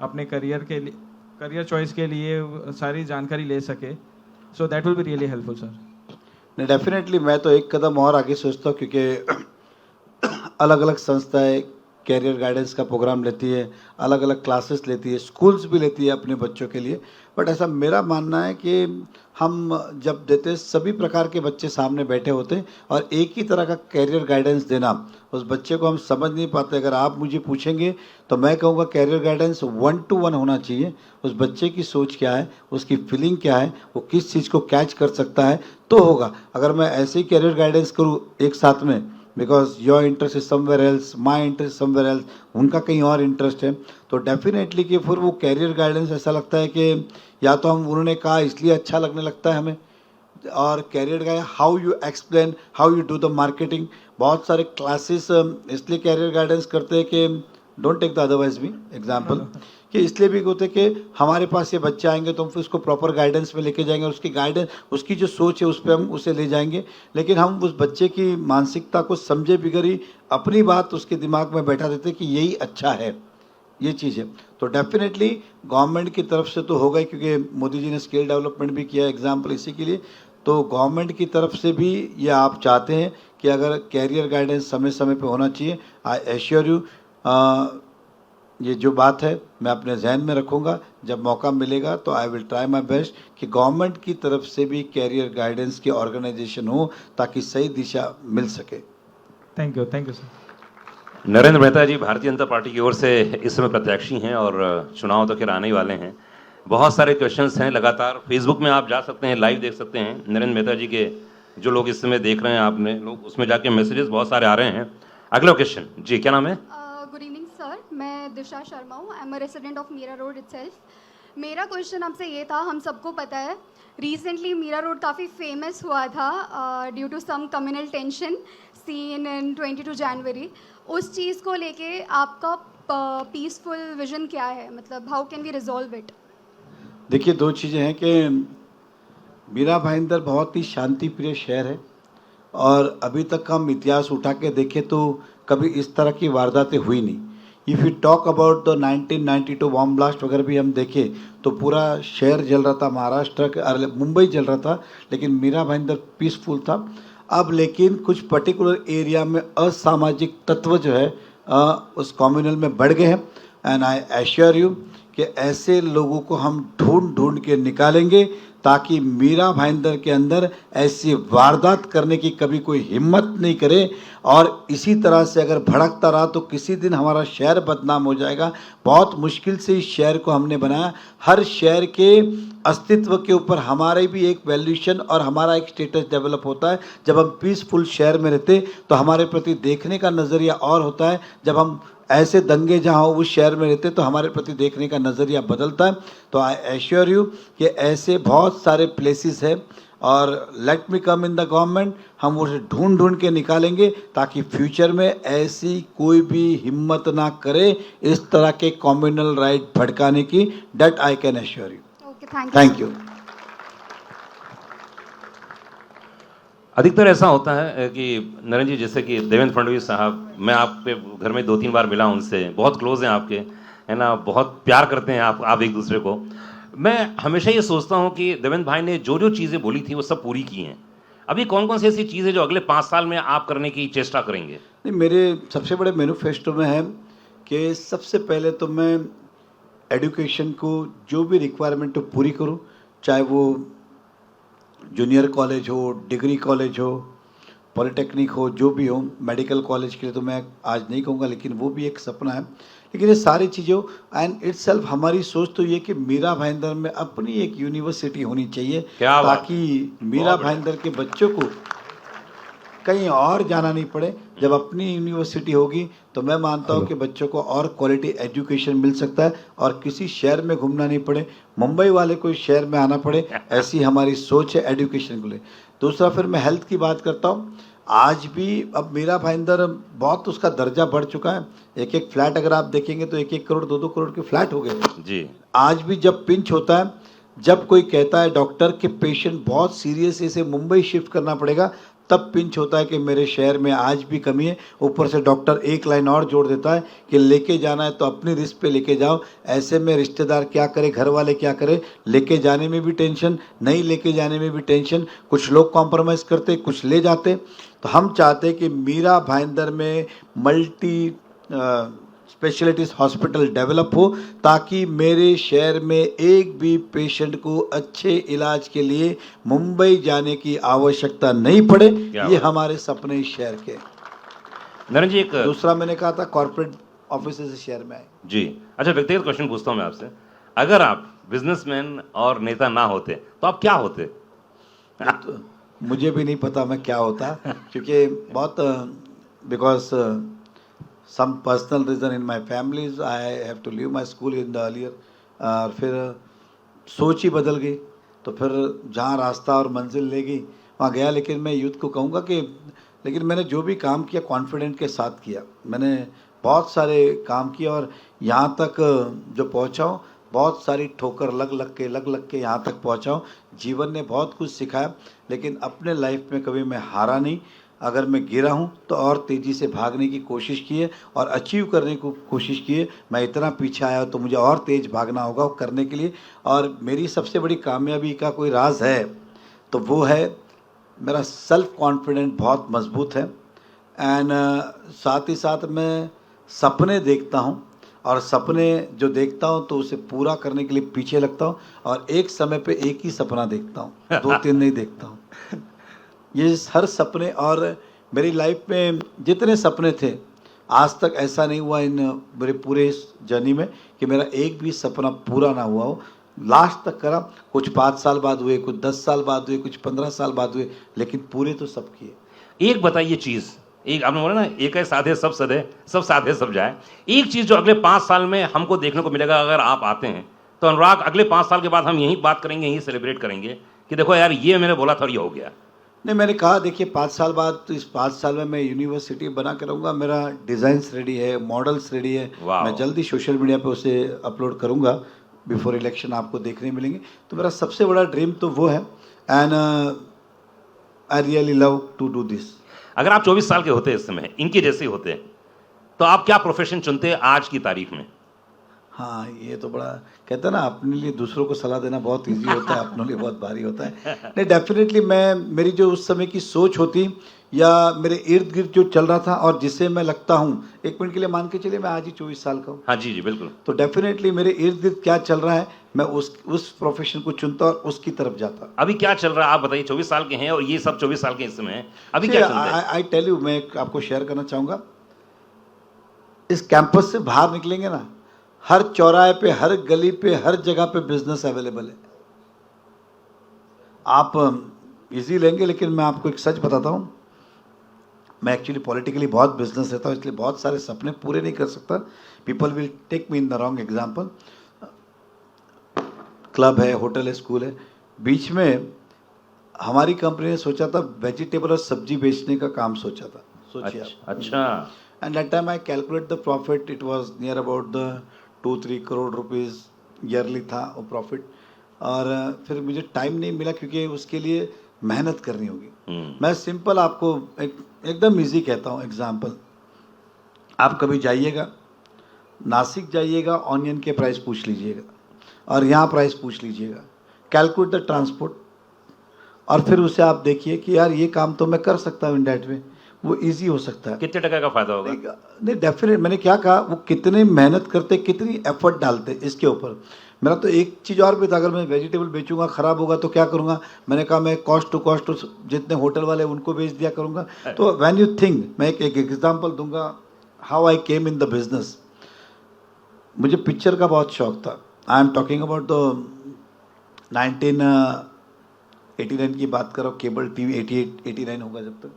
अपने करियर चॉइस के लिए सारी जानकारी ले सके, so that will be really helpful sir. नहीं, डेफिनेटली मैं तो एक कदम और आगे सोचता हूँ, क्योंकि अलग अलग संस्थाएं कैरियर गाइडेंस का प्रोग्राम लेती है, अलग अलग क्लासेस लेती है, स्कूल्स भी लेती है अपने बच्चों के लिए। बट ऐसा मेरा मानना है कि हम जब देते हैं, सभी प्रकार के बच्चे सामने बैठे होते हैं और एक ही तरह का कैरियर गाइडेंस देना उस बच्चे को हम समझ नहीं पाते। अगर आप मुझे पूछेंगे तो मैं कहूँगा कैरियर गाइडेंस 1 to 1 होना चाहिए। उस बच्चे की सोच क्या है, उसकी फीलिंग क्या है, वो किस चीज़ को कैच कर सकता है तो होगा। अगर मैं ऐसे ही कैरियर गाइडेंस करूँ एक साथ में, because your interest is somewhere else, my interest somewhere else, उनका कहीं और इंटरेस्ट है, तो डेफिनेटली कि फिर वो कैरियर गाइडेंस ऐसा लगता है कि या तो हम उन्होंने कहा इसलिए अच्छा लगने लगता है हमें। और career guide, how you explain, how you do the marketing, बहुत सारे क्लासेस इसलिए कैरियर गाइडेंस करते हैं कि डोंट टेक द अदरवाइज भी एग्जाम्पल, कि इसलिए भी होते कि हमारे पास ये बच्चे आएंगे तो हम फिर उसको प्रॉपर गाइडेंस में लेके जाएंगे, उसकी गाइडेंस, उसकी जो सोच है उस पर हम उसे ले जाएंगे। लेकिन हम उस बच्चे की मानसिकता को समझे बिगर ही अपनी बात उसके दिमाग में बैठा देते कि यही अच्छा है, ये चीज़ है। तो डेफिनेटली गवर्नमेंट की तरफ से तो होगा ही, क्योंकि मोदी जी ने स्किल डेवलपमेंट भी किया एग्जाम्पल इसी के लिए। तो गवर्नमेंट की तरफ से भी ये आप चाहते हैं कि अगर कैरियर गाइडेंस समय समय पे होना चाहिए। आई एश्योर यू, ये जो बात है मैं अपने जहन में रखूँगा, जब मौका मिलेगा तो I will try my best कि गवर्नमेंट की तरफ से भी कैरियर गाइडेंस की ऑर्गेनाइजेशन हो ताकि सही दिशा मिल सके। Thank you sir. Narendra Mehta ji Bharatiya Janata party की ओर से इस समय प्रत्याशी हैं और चुनाव तो खैर आने ही वाले हैं। बहुत सारे क्वेश्चंस हैं, लगातार फेसबुक में आप जा सकते हैं, लाइव देख सकते हैं नरेंद्र मेहता जी के, जो लोग इस समय देख रहे हैं आपने लोग, उसमें जाके मैसेजेस बहुत सारे आ रहे हैं। अगला क्वेश्चन जी, क्या नाम है? गुड इवनिंग सर, मैं दिशा शर्मा हूँ। I am a resident of Mira road itself. मेरा क्वेश्चन आपसे ये था, हम सबको पता है रिसेंटली मीरा रोड काफ़ी फेमस हुआ था due to some communal tension scene in 22 January. उस चीज़ को लेके आपका पीसफुल विजन क्या है, मतलब how can we resolve it? देखिए, दो चीज़ें हैं कि मीरा भाईंदर बहुत ही शांति प्रिय शहर है और अभी तक हम इतिहास उठा के देखें तो कभी इस तरह की वारदातें हुई नहीं। If you talk about the 1992 bomb blast वगैरह भी हम देखें तो पूरा शहर जल रहा था, महाराष्ट्र के मुंबई जल रहा था, लेकिन मीरा भाईंदर पीसफुल था। अब लेकिन कुछ पर्टिकुलर एरिया में असामाजिक तत्व जो है उस कम्युनल में बढ़ गए हैं। एंड आई एश्योर यू कि ऐसे लोगों को हम ढूंढ ढूंढ के निकालेंगे ताकि मीरा भाईंदर के अंदर ऐसी वारदात करने की कभी कोई हिम्मत नहीं करे। और इसी तरह से अगर भड़कता रहा तो किसी दिन हमारा शहर बदनाम हो जाएगा। बहुत मुश्किल से इस शहर को हमने बनाया। हर शहर के अस्तित्व के ऊपर हमारे भी एक वैल्यूशन और हमारा एक स्टेटस डेवलप होता है। जब हम पीसफुल शहर में रहते तो हमारे प्रति देखने का नज़रिया और होता है। जब हम ऐसे दंगे जहाँ हो उस शहर में रहते तो हमारे प्रति देखने का नज़रिया बदलता है। तो आई एश्योर यू कि ऐसे बहुत सारे प्लेसेस है और let me come in the government, हम उसे ढूंढ ढूंढ के निकालेंगे ताकि फ्यूचर में ऐसी कोई भी हिम्मत ना करे इस तरह के कम्युनल राइट भड़काने की। That I can assure you. Okay, thank you. अधिकतर ऐसा होता है कि नरेंद्र जी, जैसे कि देवेंद्र फडणवीस साहब, मैं आपके घर में 2-3 बार मिला उनसे, बहुत क्लोज हैं आपके, है ना, बहुत प्यार करते हैं आप एक दूसरे को। मैं हमेशा ये सोचता हूँ कि देवेंद्र भाई ने जो जो चीज़ें बोली थी वो सब पूरी की हैं। अभी कौन कौन सी ऐसी चीज़ें जो अगले 5 साल में आप करने की चेष्टा करेंगे? नहीं, मेरे सबसे बड़े मैनिफेस्टो में है कि सबसे पहले तो मैं एजुकेशन को जो भी रिक्वायरमेंट हो पूरी करूँ, चाहे वो जूनियर कॉलेज हो, डिग्री कॉलेज हो, पॉलिटेक्निक हो, जो भी हो। मेडिकल कॉलेज के लिए तो मैं आज नहीं कहूँगा, लेकिन वो भी एक सपना है। लेकिन ये सारी चीज़ें हो एंड इटसेल्फ हमारी सोच तो ये कि मीरा भाईंदर में अपनी एक यूनिवर्सिटी होनी चाहिए ताकि मीरा भाईंदर के बच्चों को कहीं और जाना नहीं पड़े। जब अपनी यूनिवर्सिटी होगी तो मैं मानता हूँ कि बच्चों को और क्वालिटी एजुकेशन मिल सकता है और किसी शहर में घूमना नहीं पड़े, मुंबई वाले कोई शहर में आना पड़े, ऐसी हमारी सोच है एजुकेशन को ले। दूसरा, फिर मैं हेल्थ की बात करता हूँ। आज भी अब मीरा भाईंदर बहुत उसका दर्जा बढ़ चुका है। एक एक फ्लैट अगर आप देखेंगे तो 1-1 करोड़ 2-2 करोड़ के फ्लैट हो गए जी। आज भी जब पिंच होता है, जब कोई कहता है डॉक्टर के पेशेंट बहुत सीरियस है, इसे मुंबई शिफ्ट करना पड़ेगा, तब पिंच होता है कि मेरे शहर में आज भी कमी है। ऊपर से डॉक्टर एक लाइन और जोड़ देता है कि लेके जाना है तो अपनी रिस्क पे लेके जाओ। ऐसे में रिश्तेदार क्या करे, घर वाले क्या करे, लेके जाने में भी टेंशन, नहीं लेके जाने में भी टेंशन। कुछ लोग कॉम्प्रोमाइज़ करते, कुछ ले जाते। तो हम चाहते कि मीरा भाईंदर में मल्टी स्पेशलिटीज हॉस्पिटल डेवलप हो, ताकि मेरे शहर में एक भी पेशेंट को अच्छे इलाज के लिए मुंबई जाने की आवश्यकता नहीं पड़े। क्या ये बात। हमारे सपने इस शहर के। नरेंद्र जी, एक दूसरा मैंने कहा था कॉर्पोरेट ऑफिस इस शहर में आए। जी, अच्छा, व्यक्तिगत क्वेश्चन पूछता हूं मैं आपसे। अगर आप बिजनेसमैन और नेता ना होते तो आप क्या होते? तो मुझे भी नहीं पता मैं क्या होता, क्योंकि बहुत because some personal reason in my families I have to leave my school in the earlier, और फिर सोच ही बदल गई, तो फिर जहाँ रास्ता और मंजिल ले गई वहाँ गया। लेकिन मैं यूथ को कहूँगा कि लेकिन मैंने जो भी काम किया कॉन्फिडेंट के साथ किया। मैंने बहुत सारे काम किए और यहाँ तक जो पहुँचा हूँ, बहुत सारी ठोकर लग लग के यहाँ तक पहुँचा हूँ। जीवन ने बहुत कुछ सिखाया, लेकिन अपने लाइफ में कभी मैं हारा नहीं। अगर मैं गिरा हूँ तो और तेज़ी से भागने की कोशिश की है और अचीव करने की कोशिश की है। मैं इतना पीछे आया तो मुझे और तेज़ भागना होगा वो करने के लिए। और मेरी सबसे बड़ी कामयाबी का कोई राज है तो वो है मेरा सेल्फ कॉन्फिडेंस बहुत मजबूत है। एंड साथ ही साथ मैं सपने देखता हूँ, और सपने जो देखता हूँ तो उसे पूरा करने के लिए पीछे लगता हूँ, और एक समय पे एक ही सपना देखता हूँ, 2-3 नहीं देखता हूँ। ये हर सपने, और मेरी लाइफ में जितने सपने थे आज तक ऐसा नहीं हुआ इन मेरे पूरे इस जर्नी में कि मेरा एक भी सपना पूरा ना हुआ हो। लास्ट तक करा, कुछ 5 साल बाद हुए, कुछ 10 साल बाद हुए, कुछ 15 साल बाद हुए, लेकिन पूरे तो सब किए। एक बताइए चीज, एक आपने बोला ना, एक है साधे सब सधे, सब साधे सब जाए। एक चीज जो अगले 5 साल में हमको देखने को मिलेगा अगर आप आते हैं, तो अनुराग, अगले 5 साल के बाद हम यही बात करेंगे, यही सेलिब्रेट करेंगे कि देखो यार, ये मैंने बोला था और ये हो गया। नहीं, मैंने कहा देखिए 5 साल बाद, तो इस 5 साल में मैं यूनिवर्सिटी बना के रहूँगा। मेरा डिज़ाइंस रेडी है, मॉडल्स रेडी है। वाह। मैं जल्दी सोशल मीडिया पे उसे अपलोड करूँगा, बिफोर इलेक्शन आपको देखने मिलेंगे। तो मेरा सबसे बड़ा ड्रीम तो वो है, and I really love to do this. अगर आप 24 साल के होते इस समय, इनके जैसे होते, तो आप क्या प्रोफेशन चुनते आज की तारीख में? हाँ, ये तो बड़ा कहते हैं ना, अपने लिए दूसरों को सलाह देना बहुत इजी होता है, अपने लिए बहुत भारी होता है। नहीं, डेफिनेटली मेरी जो उस समय की सोच होती या मेरे इर्द गिर्द जो चल रहा था और जिसे मैं लगता हूँ, एक मिनट के लिए मान के चलिए मैं आज ही 24 साल का हूँ, हाँ जी जी बिल्कुल। तो डेफिनेटली मेरे इर्द गिर्द क्या चल रहा है, मैं उस प्रोफेशन को चुनता और उसकी तरफ जाता। अभी क्या चल रहा है आप बताइए? 24 साल के हैं और ये सब 24 साल के इस समय हैं, अभी क्या चलता है? आई टेल यू, मैं आपको शेयर करना चाहूँगा। इस कैंपस से बाहर निकलेंगे ना, हर चौराहे पे, हर गली पे, हर जगह पे बिजनेस अवेलेबल है। आप इजी लेंगे, लेकिन मैं आपको एक सच बताता हूँ, मैं एक्चुअली पॉलिटिकली बहुत बिजनेस रहता हूँ, इसलिए बहुत सारे सपने पूरे नहीं कर सकता। People will take me in the wrong example. Club है, होटल है, स्कूल है। बीच में हमारी कंपनी ने सोचा था वेजिटेबल और सब्जी बेचने का काम सोचा था, सोचिए आप। अच्छा। And that time I calculate the profit, it was near about the 2-3 crore rupees yearly था वो प्रॉफिट। और फिर मुझे टाइम नहीं मिला क्योंकि उसके लिए मेहनत करनी होगी। मैं सिंपल आपको एकदम इजी कहता हूँ एग्जांपल। आप कभी जाइएगा, नासिक जाइएगा, ऑनियन के प्राइस पूछ लीजिएगा और यहाँ प्राइस पूछ लीजिएगा, कैलकुलेट द ट्रांसपोर्ट, और फिर उसे आप देखिए कि यार ये काम तो मैं कर सकता हूँ इन डैट वे, वो इजी हो सकता है। कितने टका का फायदा होगा? नहीं, डेफिनेट, मैंने क्या कहा, वो कितने मेहनत करते, कितनी एफर्ट डालते इसके ऊपर। मेरा तो एक चीज़ और भी था, अगर मैं वेजिटेबल बेचूंगा, ख़राब होगा तो क्या करूंगा। मैंने कहा मैं कॉस्ट टू कॉस्ट जितने होटल वाले उनको बेच दिया करूंगा। तो व्हेन यू थिंक, मैं एक एग्जांपल दूंगा how I came in the business. मुझे पिक्चर का बहुत शौक था। आई एम टॉकिंग अबाउट द 1989 की बात करो, केबल टीवी 88-89 होगा जब तक।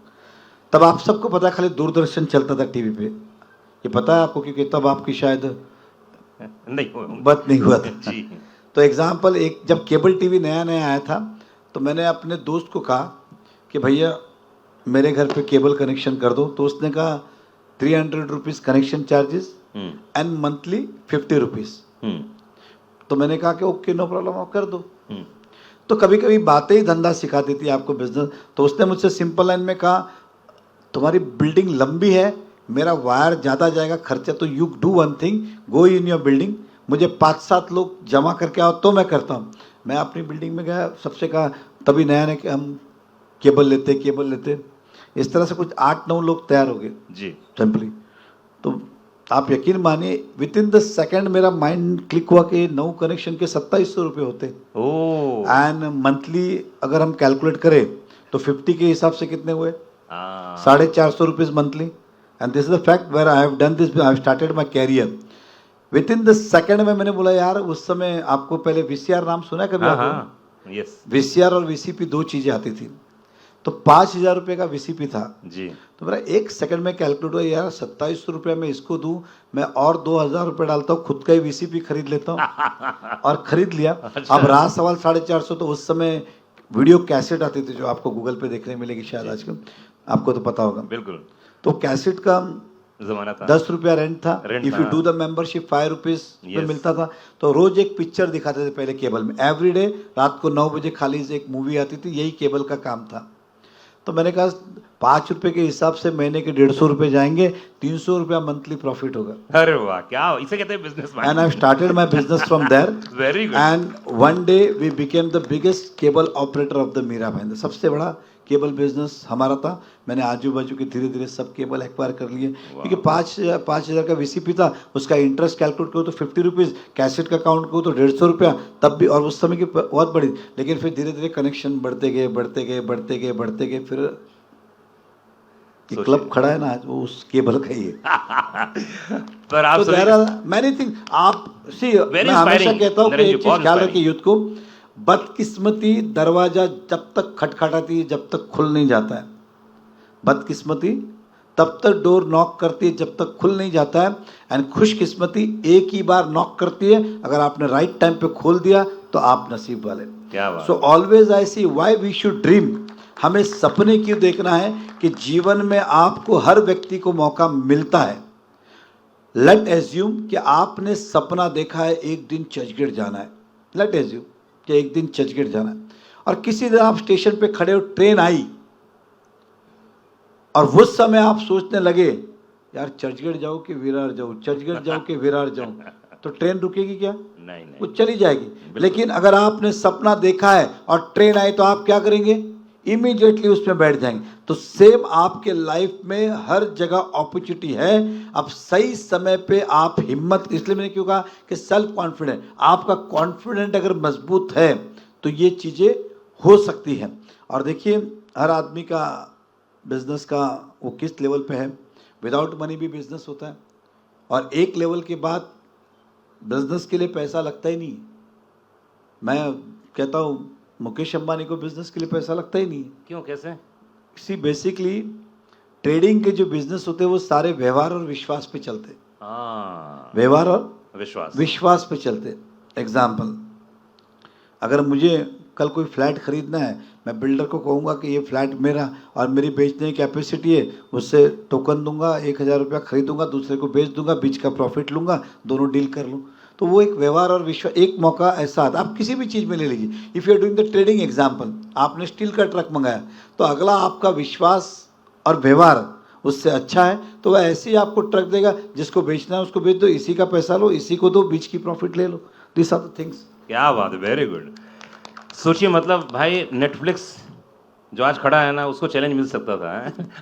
तब आप सबको पता है खाली दूरदर्शन चलता था टीवी पे, ये पता है आपको, क्योंकि तब आपकी शायद नहीं बत नहीं हुआ था जी। तो एग्जाम्पल, एक जब केबल टीवी नया नया आया था तो मैंने अपने दोस्त को कहा कि भैया मेरे घर पे केबल कनेक्शन कर दो। तो उसने कहा 300 rupees connection charges and monthly 50 rupees. तो मैंने कहा कि ओके, नो प्रॉब्लम, आप कर दो। तो कभी कभी बातें ही धंधा सिखा देती है आपको बिजनेस। तो उसने मुझसे सिंपल लाइन में कहा, तुम्हारी बिल्डिंग लंबी है, मेरा वायर ज़्यादा जाएगा खर्चा, तो you do one thing, go in your building, मुझे 5-7 लोग जमा करके आओ तो मैं करता हूँ। मैं अपनी बिल्डिंग में गया, सबसे कहा, तभी नया नया कि हम केबल लेते, इस तरह से कुछ 8-9 लोग तैयार हो गए जी सिंपली। तो आप यकीन मानिए विद इन द सेकेंड मेरा माइंड क्लिक हुआ कि 9 कनेक्शन के 2700 रुपये होते ओ एंड मंथली अगर हम कैलकुलेट करें तो 50 के हिसाब से कितने हुए हाँ 450 rupees monthly and this is the fact where I have done this I have started my career with in the second में मैंने बोला यार उस समय आपको पहले वीसीआर नाम सुना है कभी हाँ आपको हाँ यस वीसीआर और वीसीपी दो चीजें आती थी तो 5,000 रुपये का वीसीपी था जी तो मेरा एक सेकंड में कैलकुलेट हुआ यार 2700 रुपये में इसको दूं मैं और 2,000 रुपये डालता हूँ खुद का ही वीसीपी खरीद लेता हूँ और खरीद लिया अच्छा। अब रहा सवाल 450 तो उस समय वीडियो कैसेट आती थी जो आपको गूगल पे देखने मिलेगी शायद आजकल आपको तो पता होगा बिल्कुल तो कैसेट का जमाना था 10 रुपया रेंट था रेंट इफ था, यू हाँ। डू द मेंबरशिप 5 रुपीज में Yes. मिलता था तो रोज एक पिक्चर दिखाते थे पहले केबल में एवरी डे रात को 9 बजे खाली से एक मूवी आती थी यही केबल का काम था तो मैंने कहा 5 रुपए के हिसाब से महीने के 150 रुपए जाएंगे 300 रुपया मंथली प्रॉफिट होगा अरे वाह क्या इसे कहते हैं business and I started my business from there very good and one day we became the biggest cable operator of the Meera Bhayandar सबसे बड़ा केबल बिजनेस हमारा था मैंने आजू बाजू के धीरे धीरे सब केबल एक्वायर कर लिए क्योंकि 5,000 का वीसीपी था उसका इंटरेस्ट कैलकुलेट करो तो 50 रुपीज़ कैसेट का काउंट करो तो 150 रुपया तब भी और उस समय की बहुत बड़ी लेकिन फिर धीरे धीरे कनेक्शन बढ़ते गए फिर ये क्लब खड़ा है ना आज वो उस केबल का ही है पर आप तो देयर आर मैनी थिंग आप सी मैं हमेशा inspiring, कहता हूँ कि नरेंद्र जी, एक चीज बहुत ख्याल inspiring। रखिए यूथ को बदकिस्मती दरवाजा जब तक खटखटाती है जब तक खुल नहीं जाता है बदकिस्मती तब तक डोर नॉक करती है जब तक खुल नहीं जाता है एंड खुशकिस्मती एक ही बार नॉक करती है अगर आपने राइट टाइम पे खोल दिया तो आप नसीब वाले क्या बात so always I see why we should dream हमें सपने क्यों देखना है कि जीवन में आपको हर व्यक्ति को मौका मिलता है लेट एज्यूम कि आपने सपना देखा है एक दिन चर्चगेट जाना है लेट एज्यूम कि एक दिन चर्चगेट जाना है और किसी दिन आप स्टेशन पे खड़े हो ट्रेन आई और उस समय आप सोचने लगे यार चर्चगेट जाऊं कि विरार जाऊं चर्चगेट जाऊं कि विरार जाऊं तो ट्रेन रुकेगी क्या नहीं वो नहीं चली जाएगी लेकिन अगर आपने सपना देखा है और ट्रेन आई तो आप क्या करेंगे इमीडिएटली उसमें बैठ जाएंगे तो सेम आपके लाइफ में हर जगह अपॉर्चुनिटी है अब सही समय पे आप हिम्मत इसलिए मैंने क्यों कहा कि सेल्फ कॉन्फिडेंट आपका कॉन्फिडेंट अगर मजबूत है तो ये चीज़ें हो सकती हैं और देखिए हर आदमी का बिजनेस का वो किस लेवल पे है विदाउट मनी भी बिजनेस होता है और एक लेवल के बाद बिजनेस के लिए पैसा लगता ही नहीं मैं कहता हूँ मुकेश अंबानी को बिजनेस के लिए पैसा लगता ही नहीं क्यों कैसे सी बेसिकली ट्रेडिंग के जो बिजनेस होते हैं वो सारे व्यवहार और विश्वास पे चलते हाँ व्यवहार और विश्वास विश्वास पे चलते एग्जाम्पल अगर मुझे कल कोई फ्लैट खरीदना है मैं बिल्डर को कहूँगा कि ये फ्लैट मेरा और मेरी बेचने की कैपेसिटी है उससे टोकन दूंगा 1,000 रुपया खरीदूंगा दूसरे को बेच दूंगा बीच का प्रॉफिट लूंगा दोनों डील कर लूँ तो वो एक व्यवहार और विश्वास एक मौका ऐसा आता आप किसी भी चीज़ में ले लीजिए if you are doing the trading example आपने स्टील का ट्रक मंगाया तो अगला आपका विश्वास और व्यवहार उससे अच्छा है तो वह ऐसे ही आपको ट्रक देगा जिसको बेचना है उसको बेच दो इसी का पैसा लो इसी को दो बीच की प्रॉफिट ले लो दिस आर द थिंग्स क्या बात है वेरी गुड सोचिए मतलब भाई नेटफ्लिक्स जो आज खड़ा है ना उसको चैलेंज मिल सकता था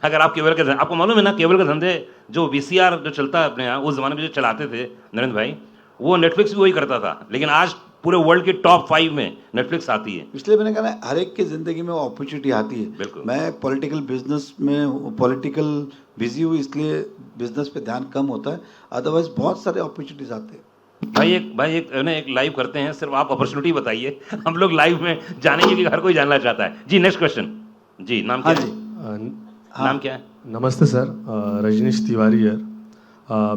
अगर आप केबल के आपको मालूम है ना केबल के धंधे जो वीसीआर जो चलता है अपने यहाँ उस जमाने में जो चलाते थे नरेंद्र भाई वो नेटफ्लिक्स भी वही करता था लेकिन आज पूरे वर्ल्ड के टॉप 5 में नेटफ्लिक्स आती है इसलिए मैंने कहा ना हर एक की ज़िंदगी में अपॉर्चुनिटी आती है बिल्कुल। मैं पॉलिटिकल बिजनेस में पॉलिटिकल बिजी हूँ इसलिए बिजनेस पे ध्यान कम होता है अदरवाइज बहुत सारे अपॉर्चुनिटीज आते हैं भाई एक लाइव करते हैं सिर्फ आप अपॉर्चुनिटी बताइए हम लोग लाइव में जानेंगे कि हर कोई जानना चाहता है जी नेक्स्ट क्वेश्चन जी नाम हाँ क्या जी है नाम क्या है नमस्ते सर रजनीश तिवारी है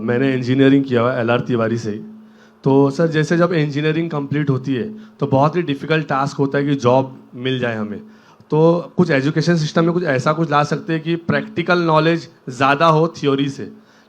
मैंने इंजीनियरिंग किया हुआ LR तिवारी से ही तो सर जैसे जब इंजीनियरिंग कंप्लीट होती है तो बहुत ही डिफ़िकल्ट टास्क होता है कि जॉब मिल जाए हमें तो कुछ एजुकेशन सिस्टम में कुछ ऐसा कुछ ला सकते हैं कि प्रैक्टिकल नॉलेज ज़्यादा हो थ्योरी से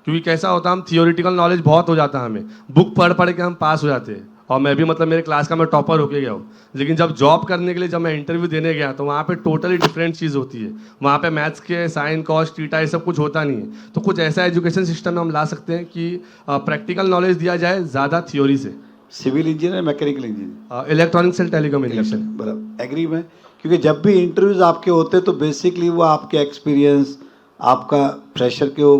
क्योंकि कैसा होता है हम थियोरिटिकल नॉलेज बहुत हो जाता है हमें बुक पढ़ पढ़ के हम पास हो जाते हैं और मैं भी मतलब मेरे क्लास का मैं टॉपर होके गया हूँ लेकिन जब जॉब करने के लिए जब मैं इंटरव्यू देने गया तो वहाँ पे टोटली डिफरेंट चीज़ होती है वहाँ पे मैथ्स के साइन कॉस थीटा ये सब कुछ होता नहीं है तो कुछ ऐसा एजुकेशन सिस्टम में हम ला सकते हैं कि प्रैक्टिकल नॉलेज दिया जाए ज़्यादा थ्योरी से civil engineer mechanical engineer electronics and telecommunication बराबर एग्री में क्योंकि जब भी इंटरव्यूज आपके होते तो बेसिकली वो आपके एक्सपीरियंस आपका फ्रेशर के वो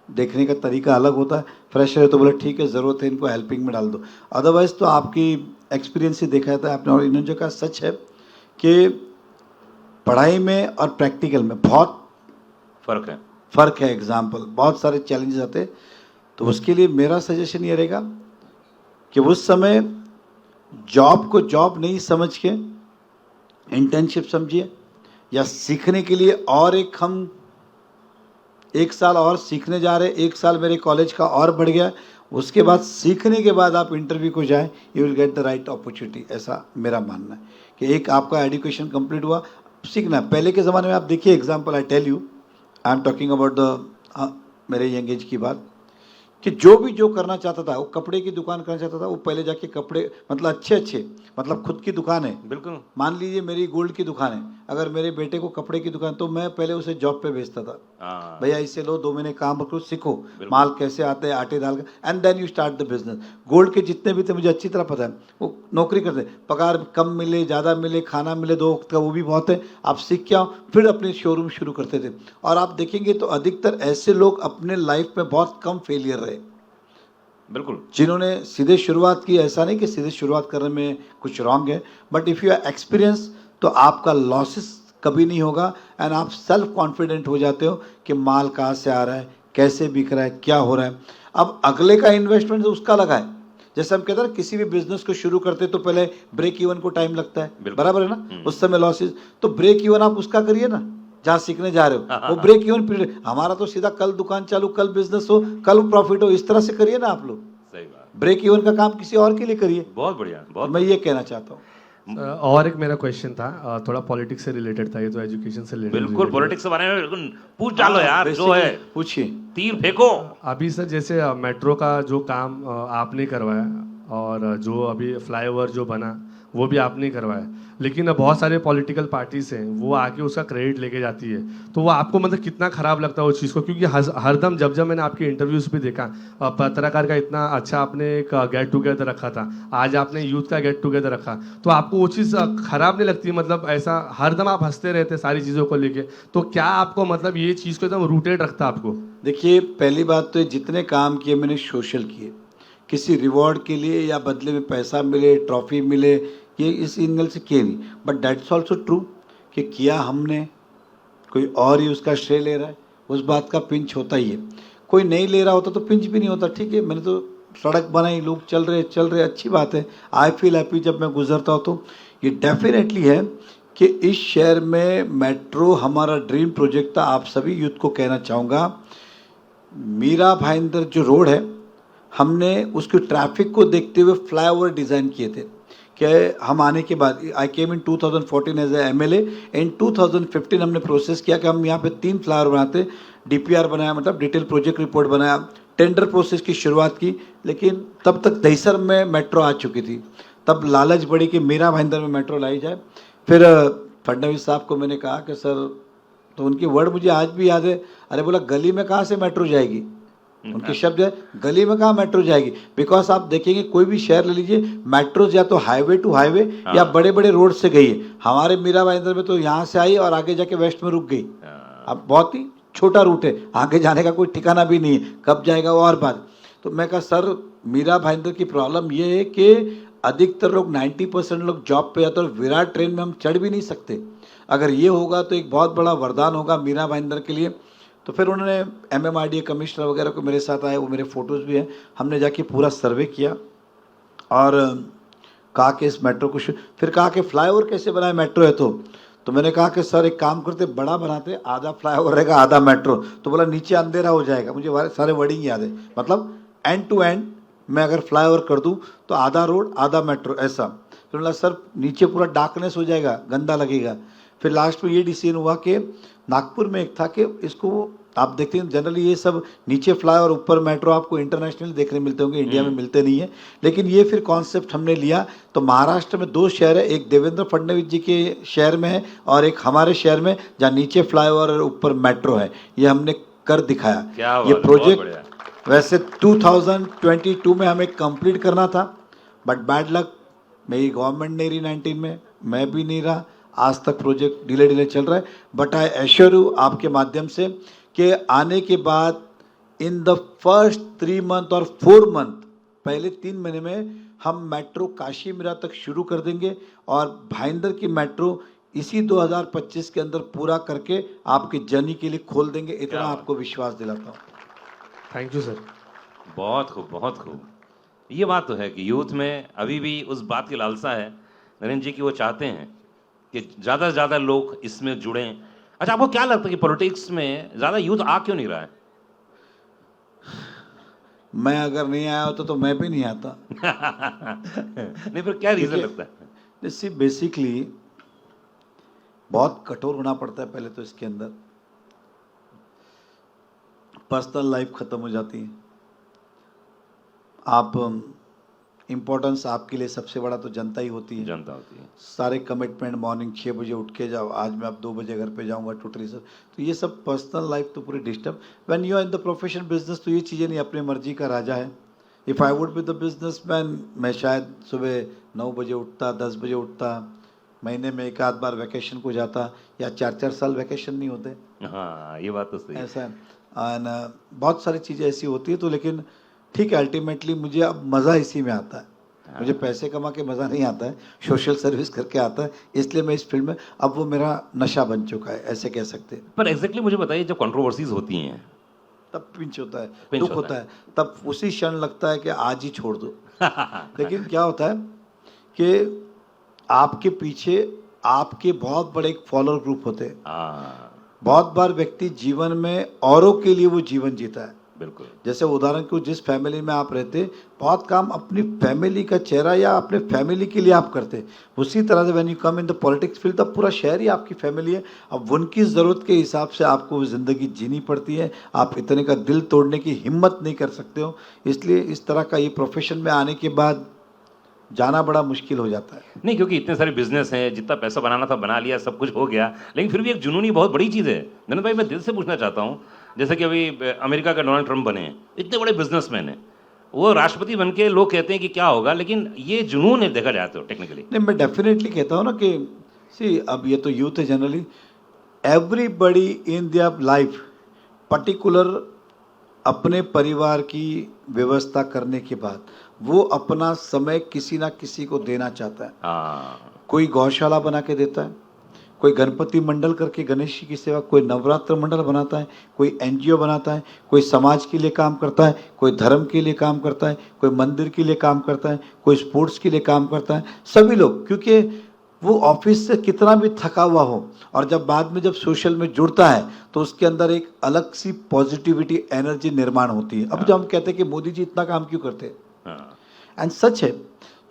देखने का तरीका अलग होता है। फ्रेशर है तो बोले ठीक है, ज़रूरत है इनको हेल्पिंग में डाल दो। अदरवाइज़ तो आपकी एक्सपीरियंस ही देखा था आपने, और इन्होंने जो कहा सच है कि पढ़ाई में और प्रैक्टिकल में बहुत फ़र्क है। एग्जाम्पल बहुत सारे चैलेंजेस आते हैं, तो उसके लिए मेरा सजेशन ये रहेगा कि उस समय जॉब को जॉब नहीं समझ के इंटर्नशिप समझिए, या सीखने के लिए और हम 1 साल और सीखने जा रहे हैं, 1 साल मेरे कॉलेज का और बढ़ गया, उसके बाद सीखने के बाद आप इंटरव्यू को जाएं, you will get the right opportunity. ऐसा मेरा मानना है कि एक आपका एजुकेशन कंप्लीट हुआ, सीखना। पहले के ज़माने में आप देखिए example, I tell you, I am talking about the मेरे यंग एज की बात, कि जो करना चाहता था, वो कपड़े की दुकान करना चाहता था, वो पहले जाके कपड़े मतलब अच्छे मतलब खुद की दुकान है, बिल्कुल। मान लीजिए मेरी गोल्ड की दुकान है, अगर मेरे बेटे को कपड़े की दुकान, तो मैं पहले उसे जॉब पे भेजता था, भैया इसे लो, 2 महीने काम करो, सीखो माल कैसे आते हैं, आटे दाल का, and then you start the business. Gold के जितने भी थे मुझे अच्छी तरह पता है, वो नौकरी करते, पगार कम मिले ज़्यादा मिले, खाना मिले 2 वक्त का, वो भी बहुत है, आप सीख के आओ, फिर अपने शोरूम शुरू करते थे। और आप देखेंगे तो अधिकतर ऐसे लोग अपने लाइफ में बहुत कम फेलियर रहे, बिल्कुल, जिन्होंने सीधे शुरुआत की। ऐसा नहीं कि सीधे शुरुआत करने में कुछ रॉन्ग है, but if you are experience तो आपका लॉसेस कभी नहीं होगा, एंड आप सेल्फ कॉन्फिडेंट हो जाते हो कि माल कहाँ से आ रहा है, कैसे बिक रहा है, क्या हो रहा है। अब अगले का इन्वेस्टमेंट उसका लगा है, जैसे हम कहते हैं ना, किसी भी बिजनेस को शुरू करते तो पहले ब्रेक इवन को टाइम लगता है, बराबर है ना, उस समय लॉसेस, तो ब्रेक इवन आप उसका करिए ना जहाँ सीखने जा रहे हो, वो ब्रेक इवन पीरियड। हमारा तो सीधा कल दुकान चालू, कल बिजनेस हो, कल प्रॉफिट हो, इस तरह से करिए ना आप लोग। सही बात, ब्रेक इवन का काम किसी और के लिए करिए। बहुत बढ़िया, बहुत मैं ये कहना चाहता हूँ। और एक मेरा क्वेश्चन था, थोड़ा पॉलिटिक्स से रिलेटेड था, ये तो एजुकेशन से रिलेटेड। बिल्कुल, पॉलिटिक्स के बारे में बिल्कुल पूछ डालो यार, जो है पूछिए, तीर फेंको। अभी सर जैसे मेट्रो का जो काम आपने करवाया, और जो अभी फ्लाईओवर जो बना वो भी आपने करवाया, लेकिन बहुत सारे पॉलिटिकल पार्टीज हैं वो आके उसका क्रेडिट लेके जाती है, तो वो आपको मतलब कितना खराब लगता है उस चीज़ को? क्योंकि हरदम जब मैंने आपके इंटरव्यूज भी देखा, पत्रकार का इतना अच्छा आपने एक गेट टुगेदर रखा था, आज आपने यूथ का गेट टुगेदर रखा, तो आपको वो चीज़ खराब नहीं लगती? मतलब ऐसा हरदम आप हंसते रहते सारी चीज़ों को लेके, तो क्या आपको मतलब ये चीज़ को एकदम रूटेड रखता आपको? देखिए, पहली बात तो जितने काम किए मैंने सोशल किए, किसी रिवॉर्ड के लिए या बदले में पैसा मिले, ट्रॉफी मिले, ये इस एंगल से किए नहीं। बट दैट्स ऑल्सो ट्रू कि किया हमने, कोई और ही उसका श्रेय ले रहा है, उस बात का पिंच होता ही है। कोई नहीं ले रहा होता तो पिंच भी नहीं होता। ठीक है, मैंने तो सड़क बनाई, लोग चल रहे, अच्छी बात है, आई फील हैप्पी जब मैं गुजरता हूँ। तो ये डेफिनेटली है कि इस शहर में मेट्रो हमारा ड्रीम प्रोजेक्ट था। आप सभी यूथ को कहना चाहूँगा, मीरा भाईंदर जो रोड है, हमने उसकी ट्रैफिक को देखते हुए फ्लाईओवर डिज़ाइन किए थे। कि हम आने के बाद, आई केम इन 2014 एज ए MLA, इन 2015 हमने प्रोसेस किया कि हम यहाँ पे 3 फ्लाईओवर बनाते, DPR बनाया, मतलब डिटेल प्रोजेक्ट रिपोर्ट बनाया, टेंडर प्रोसेस की शुरुआत की, लेकिन तब तक दहिसर में मेट्रो आ चुकी थी। तब लालच बढ़ी कि मीरा भाईंदर में मेट्रो लाई जाए। फिर फडणवीस साहब को मैंने कहा कि सर, तो उनके वर्ड मुझे आज भी याद है, अरे बोला गली में कहाँ से मेट्रो जाएगी, उनके शब्द है, गली में कहाँ मेट्रो जाएगी। बिकॉज आप देखेंगे कोई भी शहर ले लीजिए, मेट्रोज या तो हाईवे टू हाईवे या बड़े बड़े रोड से गई है। हमारे मीरा भाईंदर में तो यहाँ से आई और आगे जाके वेस्ट में रुक गई। अब बहुत ही छोटा रूट है, आगे जाने का कोई ठिकाना भी नहीं है, कब जाएगा वो और बात। तो मैं कहा सर, मीरा भाईंदर की प्रॉब्लम ये है कि अधिकतर लोग 90% लोग जॉब पे जाते हैं और विराट ट्रेन में हम चढ़ भी नहीं सकते। अगर ये होगा तो एक बहुत बड़ा वरदान होगा मीरा भाईंदर के लिए। तो फिर उन्होंने MMRDA कमिश्नर वगैरह को मेरे साथ आए, वो मेरे फ़ोटोज़ भी हैं, हमने जाके पूरा सर्वे किया और कहा कि इस मेट्रो को फिर कहा कि फ्लाईओवर कैसे बनाए, मेट्रो है तो मैंने कहा कि सर एक काम करते, बड़ा बनाते, आधा फ्लाईओवर रहेगा आधा मेट्रो। तो बोला नीचे अंधेरा हो जाएगा। मुझे सारे वर्डिंग याद है, मतलब एंड टू एंड मैं अगर फ्लाईओवर कर दूँ तो आधा रोड आधा मेट्रो, ऐसा। फिर बोला सर नीचे पूरा डार्कनेस हो जाएगा, गंदा लगेगा। फिर लास्ट में ये डिसीजन हुआ कि नागपुर में एक था कि इसको आप देखते हैं जनरली ये सब नीचे फ्लाई और ऊपर मेट्रो आपको इंटरनेशनली देखने मिलते होंगे, इंडिया में मिलते नहीं है। लेकिन ये फिर कॉन्सेप्ट हमने लिया। तो महाराष्ट्र में 2 शहर है, एक देवेंद्र फडणवीस जी के शहर में है और एक हमारे शहर में, जहाँ नीचे फ्लाईओवर और ऊपर मेट्रो है। ये हमने कर दिखाया। ये प्रोजेक्ट वैसे 2022 में हमें कंप्लीट करना था, बट बैड लक, मेरी गवर्नमेंट नहीं रही 19 में, मैं भी नहीं रहा, आज तक प्रोजेक्ट डिले चल रहा है। बट आई एश्योर यू आपके माध्यम से कि आने के बाद इन द फर्स्ट 3 मंथ और 4 मंथ, पहले 3 महीने में हम मेट्रो काशी मीरा तक शुरू कर देंगे और भाईंदर की मेट्रो इसी 2025 के अंदर पूरा करके आपकी जर्नी के लिए खोल देंगे, इतना आपको विश्वास दिलाता हूँ। Thank you sir. बहुत खूब, बहुत खूब। ये बात तो है कि यूथ में अभी भी उस बात की लालसा है नरेंद्र जी की, वो चाहते हैं कि ज़्यादा से ज़्यादा लोग इसमें जुड़ें। अच्छा, आपको क्या लगता है कि पॉलिटिक्स में ज़्यादा यूथ आ क्यों नहीं रहा है? मैं अगर नहीं आया होता तो मैं भी नहीं आता। नहीं, पर क्या रीज़न लगता है? जैसे बेसिकली बहुत कठोर होना पड़ता है पहले तो, इसके अंदर पर्सनल लाइफ खत्म हो जाती है। आप इम्पोर्टेंस आपके लिए सबसे बड़ा तो जनता ही होती है, जनता होती है। सारे कमिटमेंट, मॉर्निंग 6 बजे उठ के जाओ, आज मैं अब 2 बजे घर पे जाऊंगा टोटली सर, तो ये सब पर्सनल लाइफ तो पूरी disturb. When you are in the profession business तो ये चीज़ें नहीं, अपनी मर्जी का राजा है। If I would be the business man, मैं शायद सुबह 9 बजे उठता, 10 बजे उठता, महीने में 1 आध बार वैकेशन को जाता, या 4-4 साल वैकेशन नहीं होते। हाँ, ये बात तो सही है। ऐसा है। एंड बहुत सारी चीज़ें ऐसी होती है, तो लेकिन ठीक है, अल्टीमेटली मुझे अब मज़ा इसी में आता है। मुझे पैसे कमा के मज़ा नहीं आता है, सोशल सर्विस करके आता है, इसलिए मैं इस फील्ड में, अब वो मेरा नशा बन चुका है, ऐसे कह सकते हैं। पर एग्जैक्टली मुझे बताइए, जब कंट्रोवर्सीज होती हैं तब पिंच होता है, पिंच दुख होता होता है, तब उसी क्षण लगता है कि आज ही छोड़ दो। लेकिन क्या होता है कि आपके पीछे आपके बहुत बड़े एक फॉलोअर ग्रुप होते हैं। हाँ, बहुत बार व्यक्ति जीवन में औरों के लिए वो जीवन जीता है। बिल्कुल। जैसे उदाहरण को, जिस फैमिली में आप रहते, बहुत काम अपनी फैमिली का चेहरा या अपने फैमिली के लिए आप करते, उसी तरह से when you come in the politics field तब पूरा शहर ही आपकी फैमिली है। अब उनकी ज़रूरत के हिसाब से आपको ज़िंदगी जीनी पड़ती है, आप इतने का दिल तोड़ने की हिम्मत नहीं कर सकते हो। इसलिए इस तरह का ये प्रोफेशन में आने के बाद जाना बड़ा मुश्किल हो जाता है। नहीं, क्योंकि इतने सारे बिजनेस हैं, जितना पैसा बनाना था बना लिया, सब कुछ हो गया, लेकिन फिर भी एक जुनूनी बहुत बड़ी चीज़ है। नरेंद्र भाई, मैं दिल से पूछना चाहता हूँ, जैसे कि अभी अमेरिका के डोनाल्ड ट्रंप बने हैं, इतने बड़े बिजनेसमैन हैं, वो राष्ट्रपति बन के लोग कहते हैं कि क्या होगा, लेकिन ये जुनून है देखा जाए तो टेक्निकली। नहीं, मैं डेफिनेटली कहता हूँ ना कि सी, अब ये तो यूथ है generally, everybody in their life particular अपने परिवार की व्यवस्था करने के बाद वो अपना समय किसी ना किसी को देना चाहता है। हाँ, कोई गौशाला बना के देता है, कोई गणपति मंडल करके गणेश जी की सेवा, कोई नवरात्र मंडल बनाता है, कोई एनजीओ बनाता है, कोई समाज के लिए काम करता है, कोई धर्म के लिए काम करता है, कोई मंदिर के लिए काम करता है, कोई स्पोर्ट्स के लिए काम करता है। सभी लोग, क्योंकि वो ऑफिस से कितना भी थका हुआ हो और जब बाद में जब सोशल में जुड़ता है तो उसके अंदर एक अलग सी पॉजिटिविटी, एनर्जी निर्माण होती है। अब जब हम कहते हैं कि मोदी जी इतना काम क्यों करते हैं, हाँ, एंड सच है,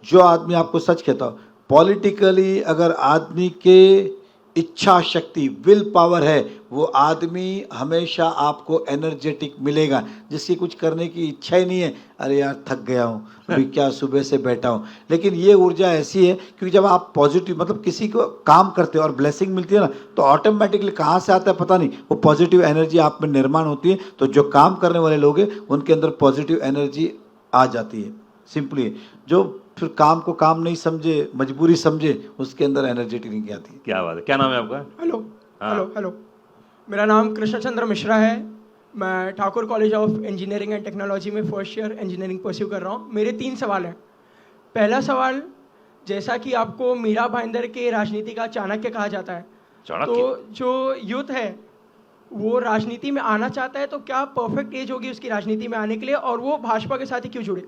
जो आदमी, आपको सच कहता हूँ, पॉलिटिकली अगर आदमी के इच्छा शक्ति, विल पावर है, वो आदमी हमेशा आपको एनर्जेटिक मिलेगा। जिसकी कुछ करने की इच्छा ही नहीं है, अरे यार थक गया हूँ, अभी क्या सुबह से बैठा हूँ, लेकिन ये ऊर्जा ऐसी है क्योंकि जब आप पॉजिटिव, मतलब किसी को काम करते हो और ब्लेसिंग मिलती है ना, तो ऑटोमेटिकली कहाँ से आता है पता नहीं, वो पॉजिटिव एनर्जी आप में निर्माण होती है। तो जो काम करने वाले लोग हैं उनके अंदर पॉजिटिव एनर्जी आ जाती है। सिंपली जो फिर काम को काम नहीं समझे, मजबूरी समझे, उसके अंदर एनर्जेटिक नहीं आती। क्या बात है, क्या नाम है आपका? हेलो हाँ। हेलो हेलो, मेरा नाम कृष्ण चंद्र मिश्रा है। मैं Thakur college of engineering and technology में फर्स्ट ईयर इंजीनियरिंग परस्यू कर रहा हूँ। मेरे 3 सवाल हैं। पहला सवाल, जैसा कि आपको मीरा भाईंदर के राजनीति का चाणक्य कहा जाता है, चाणक्य? तो जो यूथ है वो राजनीति में आना चाहता है, तो क्या परफेक्ट एज होगी उसकी राजनीति में आने के लिए, और वो भाजपा के साथ ही क्यों जुड़े?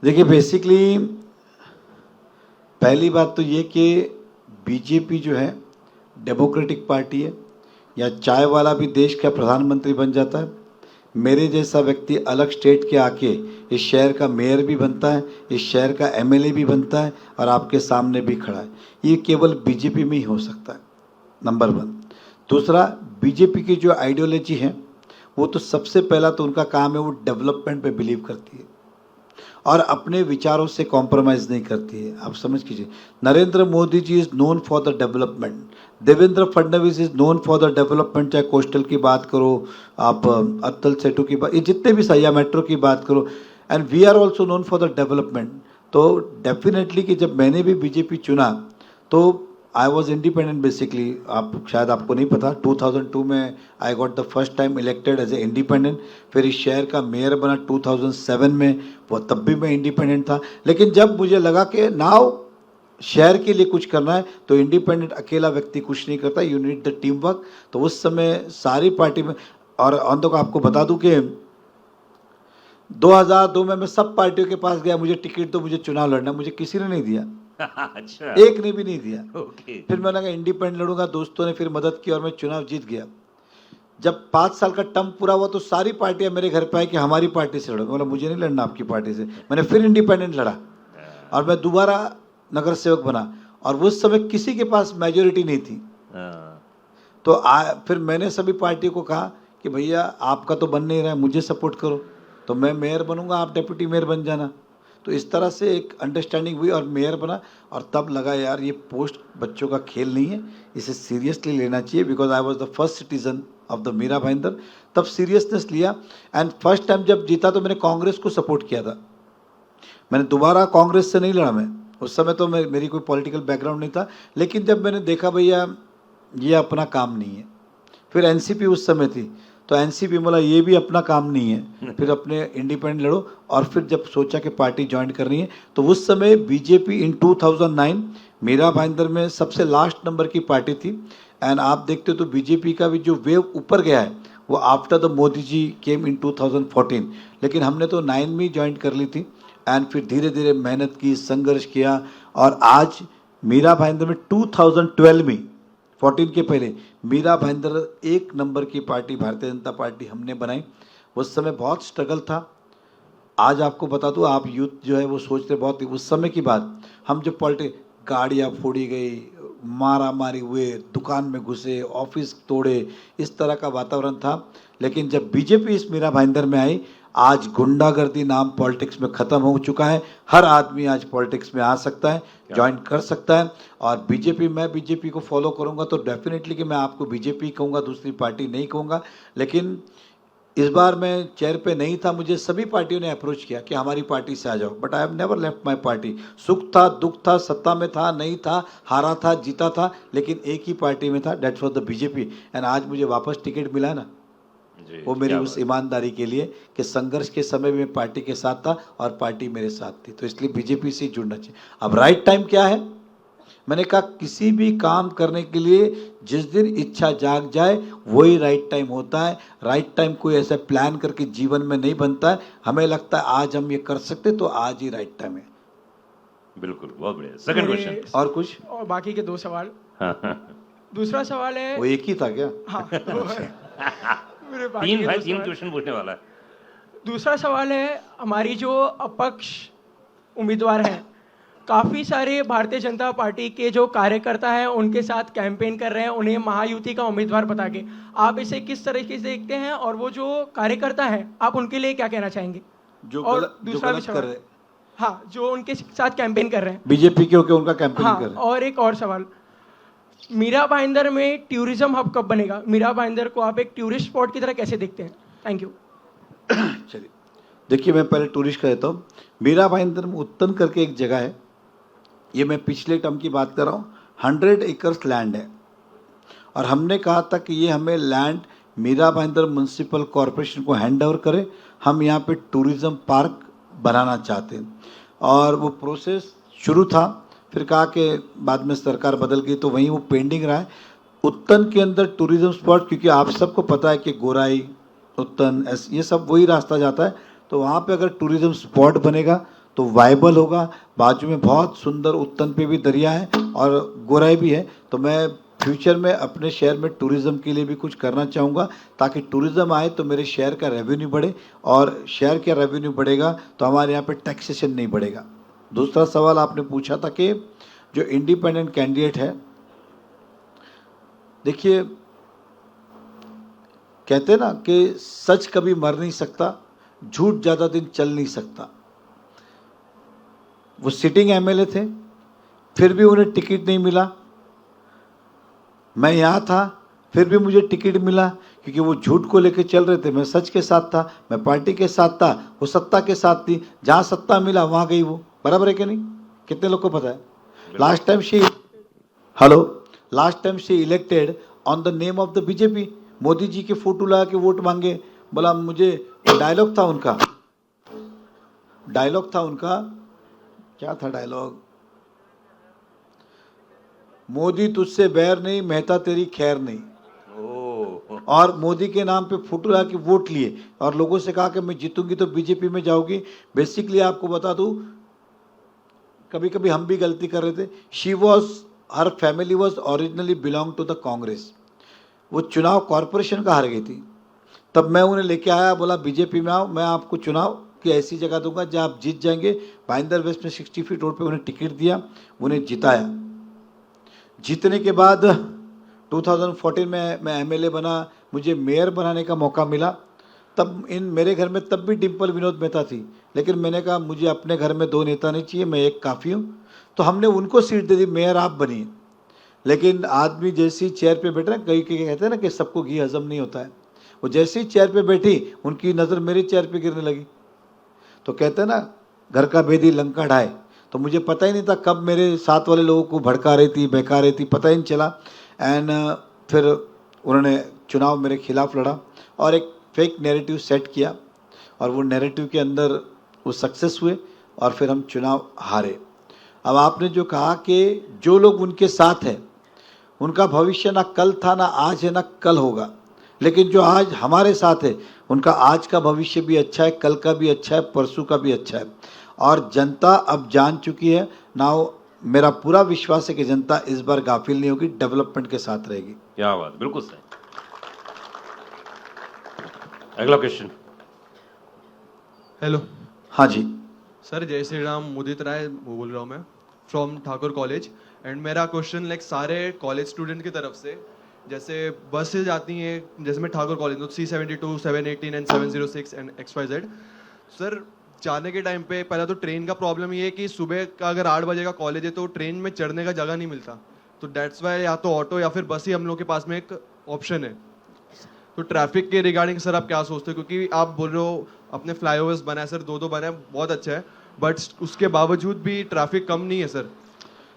देखिए, बेसिकली पहली बात तो ये कि बीजेपी जो है डेमोक्रेटिक पार्टी है, या चाय वाला भी देश का प्रधानमंत्री बन जाता है, मेरे जैसा व्यक्ति अलग स्टेट के आके इस शहर का मेयर भी बनता है, इस शहर का एमएलए भी बनता है और आपके सामने भी खड़ा है। ये केवल बीजेपी में ही हो सकता है, नंबर 1। दूसरा, बीजेपी की जो आइडियोलॉजी है वो तो सबसे पहला तो उनका काम है, वो डेवलपमेंट पे बिलीव करती है और अपने विचारों से कॉम्प्रोमाइज़ नहीं करती है। आप समझ कीजिए, Narendra Modi ji is known for the development, Devendra Fadnavis is known for the development, चाहे कोस्टल की बात करो, आप अत्तल सेतु की बात, ये जितने भी सही, मेट्रो की बात करो, and we are also known for the development. तो डेफिनेटली कि जब मैंने भी बीजेपी चुना तो आई वॉज इंडिपेंडेंट बेसिकली, आप शायद आपको नहीं पता, 2002 में I got the first time elected as a independent. फिर इस शहर का मेयर बना 2007 में, वो तब भी मैं इंडिपेंडेंट था। लेकिन जब मुझे लगा कि नाउ शहर के लिए कुछ करना है तो इंडिपेंडेंट अकेला व्यक्ति कुछ नहीं करता, you need the team work. तो उस समय सारी पार्टी में, और अंत को आपको बता दूं कि 2002 में मैं सब पार्टियों के पास गया, मुझे टिकट दो, मुझे चुनाव लड़ना, मुझे किसी ने नहीं दिया, अच्छा, एक ने भी नहीं दिया। ओके, फिर मैंने कहा इंडिपेंडेंट लड़ूंगा, दोस्तों ने फिर मदद की और मैं चुनाव जीत गया। जब 5 साल का टर्म पूरा हुआ तो सारी पार्टियां मेरे घर पे आई कि हमारी पार्टी से लड़ो। बोला मुझे नहीं लड़ना आपकी पार्टी से। मैंने फिर इंडिपेंडेंट लड़ा और मैं दोबारा नगर सेवक बना, और उस समय किसी के पास मेजोरिटी नहीं थी। तो फिर मैंने सभी पार्टियों को कहा कि भैया आपका तो बन नहीं रहा है, मुझे सपोर्ट करो, तो मैं मेयर बनूंगा, आप डिप्टी मेयर बन जाना। तो इस तरह से एक अंडरस्टैंडिंग हुई और मेयर बना। और तब लगा यार ये पोस्ट बच्चों का खेल नहीं है, इसे सीरियसली लेना चाहिए, because I was the first citizen of the Meera Bhayandar. तब सीरियसनेस लिया एंड फर्स्ट टाइम जब जीता तो मैंने कांग्रेस को सपोर्ट किया था। मैंने दोबारा कांग्रेस से नहीं लड़ा, मैं उस समय तो मेरी कोई पॉलिटिकल बैकग्राउंड नहीं था। लेकिन जब मैंने देखा भैया ये अपना काम नहीं है, फिर एनसीपी उस समय थी, तो एनसीपी बोला ये भी अपना काम नहीं है, फिर अपने इंडिपेंडेंट लड़ो। और फिर जब सोचा कि पार्टी ज्वाइन करनी है तो उस समय बीजेपी इन 2009 मीरा भाईंदर में सबसे लास्ट नंबर की पार्टी थी। एंड आप देखते हो तो बीजेपी का भी जो वेव ऊपर गया है वो आफ्टर द मोदी जी केम इन 2014। लेकिन हमने तो 9 में ज्वाइन कर ली थी एंड फिर धीरे धीरे मेहनत की, संघर्ष किया, और आज मीरा भाईंदर में 2012 में 14 के पहले मीरा भाईंदर 1 नंबर की पार्टी भारतीय जनता पार्टी हमने बनाई। उस समय बहुत स्ट्रगल था। आज आपको बता दूं, आप यूथ जो है वो सोचते बहुत ही, उस समय की बात, हम जब गाड़ियाँ फोड़ी गई, मारा मारी हुए, दुकान में घुसे, ऑफिस तोड़े, इस तरह का वातावरण था। लेकिन जब बीजेपी इस मीरा भाईंदर में आई, आज गुंडागर्दी नाम पॉलिटिक्स में ख़त्म हो चुका है। हर आदमी आज पॉलिटिक्स में आ सकता है, ज्वाइन कर सकता है। और बीजेपी, मैं बीजेपी को फॉलो करूंगा तो डेफिनेटली कि मैं आपको बीजेपी कहूँगा, दूसरी पार्टी नहीं कहूँगा। लेकिन इस बार मैं चेयर पे नहीं था, मुझे सभी पार्टियों ने अप्रोच किया कि हमारी पार्टी से आ जाओ, but I have never left my party. सुख था, दुख था, सत्ता में था, नहीं था, हारा था, जीता था, लेकिन एक ही पार्टी में था, that's was the BJP. And आज मुझे वापस टिकट मिला है ना, वो मेरी उस ईमानदारी के लिए कि संघर्ष के समय में पार्टी के साथ था और पार्टी मेरे साथ थी, तो इसलिए बीजेपी से जुड़ना चाहिए। अब राइट टाइम क्या है, मैंने कहा किसी भी काम करने के लिए जिस दिन इच्छा जाग जाए वही राइट टाइम होता है। राइट टाइम कोई ऐसा प्लान करके जीवन में नहीं बनता है। हमें लगता है आज हम ये कर सकते, तो आज ही राइट टाइम है। बिल्कुल, बहुत बढ़िया। Second question. और कुछ? और बाकी के 2 सवाल। दूसरा सवाल है, वो एक ही था क्या? हाँ, मेरे बाकी 3 के भाई 2 3 सवाल। क्वेश्चन पूछने वाला है। दूसरा सवाल है, हमारी जो अपक्ष उम्मीदवार हैं, काफ़ी सारे भारतीय जनता पार्टी के जो कार्यकर्ता हैं उनके साथ कैंपेन कर रहे हैं उन्हें महायुति का उम्मीदवार बता के। आप इसे किस तरीके से देखते हैं, और वो जो कार्यकर्ता हैं आप उनके लिए क्या कहना चाहेंगे? और दूसरा भी कर रहे, हाँ, जो उनके साथ कैंपेन कर रहे हैं बीजेपी के होकर उनका कैंपेन हाँ, कर रहे हैं। और एक और सवाल, मीरा भाईंदर में टूरिज्म हब कब बनेगा? मीरा भाईंदर को आप एक टूरिस्ट स्पॉट की तरह कैसे देखते हैं? Thank you. चलिए, देखिए मैं पहले टूरिस्ट का देता हूँ। मीरा भाईंदर में उत्तन करके एक जगह है, ये मैं पिछले टर्म की बात कर रहा हूँ, 100 एकर्स लैंड है, और हमने कहा था कि ये हमें land Mira Bhayandar municipal corporation को हैंड ओवर करे। हम यहाँ पे टूरिज्म पार्क बनाना चाहते हैं, और वो प्रोसेस शुरू था, फिर कहा कि बाद में सरकार बदल गई तो वहीं वो पेंडिंग रहा है। उत्तन के अंदर टूरिज्म स्पॉट, क्योंकि आप सबको पता है कि गोराई, उत्तन, ये सब वही रास्ता जाता है, तो वहाँ पे अगर टूरिज्म स्पॉट बनेगा तो वाइबल होगा। बाजू में बहुत सुंदर उत्तन पे भी दरिया है और गोराई भी है, तो मैं फ्यूचर में अपने शहर में टूरिज़्म के लिए भी कुछ करना चाहूँगा, ताकि टूरिज़्म आए तो मेरे शहर का रेवेन्यू बढ़े, और शहर का रेवेन्यू बढ़ेगा तो हमारे यहाँ पे टैक्सेशन नहीं बढ़ेगा। दूसरा सवाल आपने पूछा था कि जो इंडिपेंडेंट कैंडिडेट है, देखिए कहते हैं ना कि सच कभी मर नहीं सकता, झूठ ज़्यादा दिन चल नहीं सकता। वो सिटिंग एमएलए थे, फिर भी उन्हें टिकट नहीं मिला। मैं यहाँ था, फिर भी मुझे टिकट मिला, क्योंकि वो झूठ को लेकर चल रहे थे, मैं सच के साथ था, मैं पार्टी के साथ था, वो सत्ता के साथ थी। जहाँ सत्ता मिला वहाँ गई वो। बराबर है कि नहीं? कितने लोग को पता है? Last time hello, last time she elected on the name of the BJP. Modi ji के फोटो लगा के वोट मांगे। बोला मुझे, डायलॉग था उनका, क्या था डायलॉग? मोदी तुझसे बैर नहीं, मेहता तेरी खैर नहीं। और मोदी के नाम पे फोटो लगा के वोट लिए और लोगों से कहा कि मैं जीतूंगी तो बीजेपी में जाऊंगी। बेसिकली आपको बता दूं, कभी कभी हम भी गलती कर रहे थे। She was, her family was originally belong to the Congress. वो चुनाव कॉरपोरेशन का हार गई थी, तब मैं उन्हें लेके आया, बोला बीजेपी में आओ, मैं आपको चुनाव की ऐसी जगह दूंगा जहां आप जीत जाएंगे। भाईंदर वेस्ट में 60 फीट रोड पे उन्हें टिकट दिया, उन्हें जिताया। जीतने के बाद 2014 में मैं एमएलए बना, मुझे मेयर बनाने का मौका मिला। तब मेरे घर में तब भी डिम्पल विनोद मेहता थी, लेकिन मैंने कहा मुझे अपने घर में 2 नेता नहीं चाहिए, मैं एक काफ़ी हूँ। तो हमने उनको सीट दे दी, मेयर आप बनिए। लेकिन आदमी जैसी चेयर पे बैठे ना, कई कहते हैं ना कि सबको घी हजम नहीं होता है, वो जैसे ही चेयर पे बैठी उनकी नज़र मेरी चेयर पे गिरने लगी। तो कहते हैं ना, घर का भेदी लंका ढाए। तो मुझे पता ही नहीं था कब मेरे साथ वाले लोगों को भड़का रही थी, बहका रही थी, पता ही नहीं चला। एंड फिर उन्होंने चुनाव मेरे खिलाफ लड़ा और एक फेक नैरेटिव सेट किया, और वो नैरेटिव के अंदर वो सक्सेस हुए और फिर हम चुनाव हारे। अब आपने जो कहा कि जो लोग उनके साथ हैं उनका भविष्य ना कल था, ना आज है, ना कल होगा, लेकिन जो आज हमारे साथ है उनका आज का भविष्य भी अच्छा है, कल का भी अच्छा है, परसों का भी अच्छा है। और जनता अब जान चुकी है। नाउ मेरा पूरा विश्वास है कि जनता इस बार गाफिल नहीं होगी, डेवलपमेंट के साथ रहेगी। क्या बात, बिल्कुल सही। अगला क्वेश्चन। हेलो हाँ जी, सर, जय श्री राम। मुदित राय बोल रहा हूँ मैं, फ्रॉम ठाकुर कॉलेज। एंड मेरा क्वेश्चन लाइक सारे कॉलेज स्टूडेंट की तरफ से, जैसे बसेज आती हैं, जैसे मैं ठाकुर कॉलेज हूँ, C72, 718 and 706 and XYZ। Sir, जाने के टाइम पे पहला तो ट्रेन का प्रॉब्लम ये है कि सुबह का अगर 8 बजे का कॉलेज है तो ट्रेन में चढ़ने का जगह नहीं मिलता, तो डेट्स वाई या तो ऑटो या फिर बस ही हम लोग के पास में एक ऑप्शन है। तो ट्रैफिक के रिगार्डिंग सर आप क्या सोचते हो? क्योंकि आप बोल रहे हो अपने फ्लाईओवर्स बनाए सर, 2 बनाए, बहुत अच्छा है, बट उसके बावजूद भी ट्रैफिक कम नहीं है सर।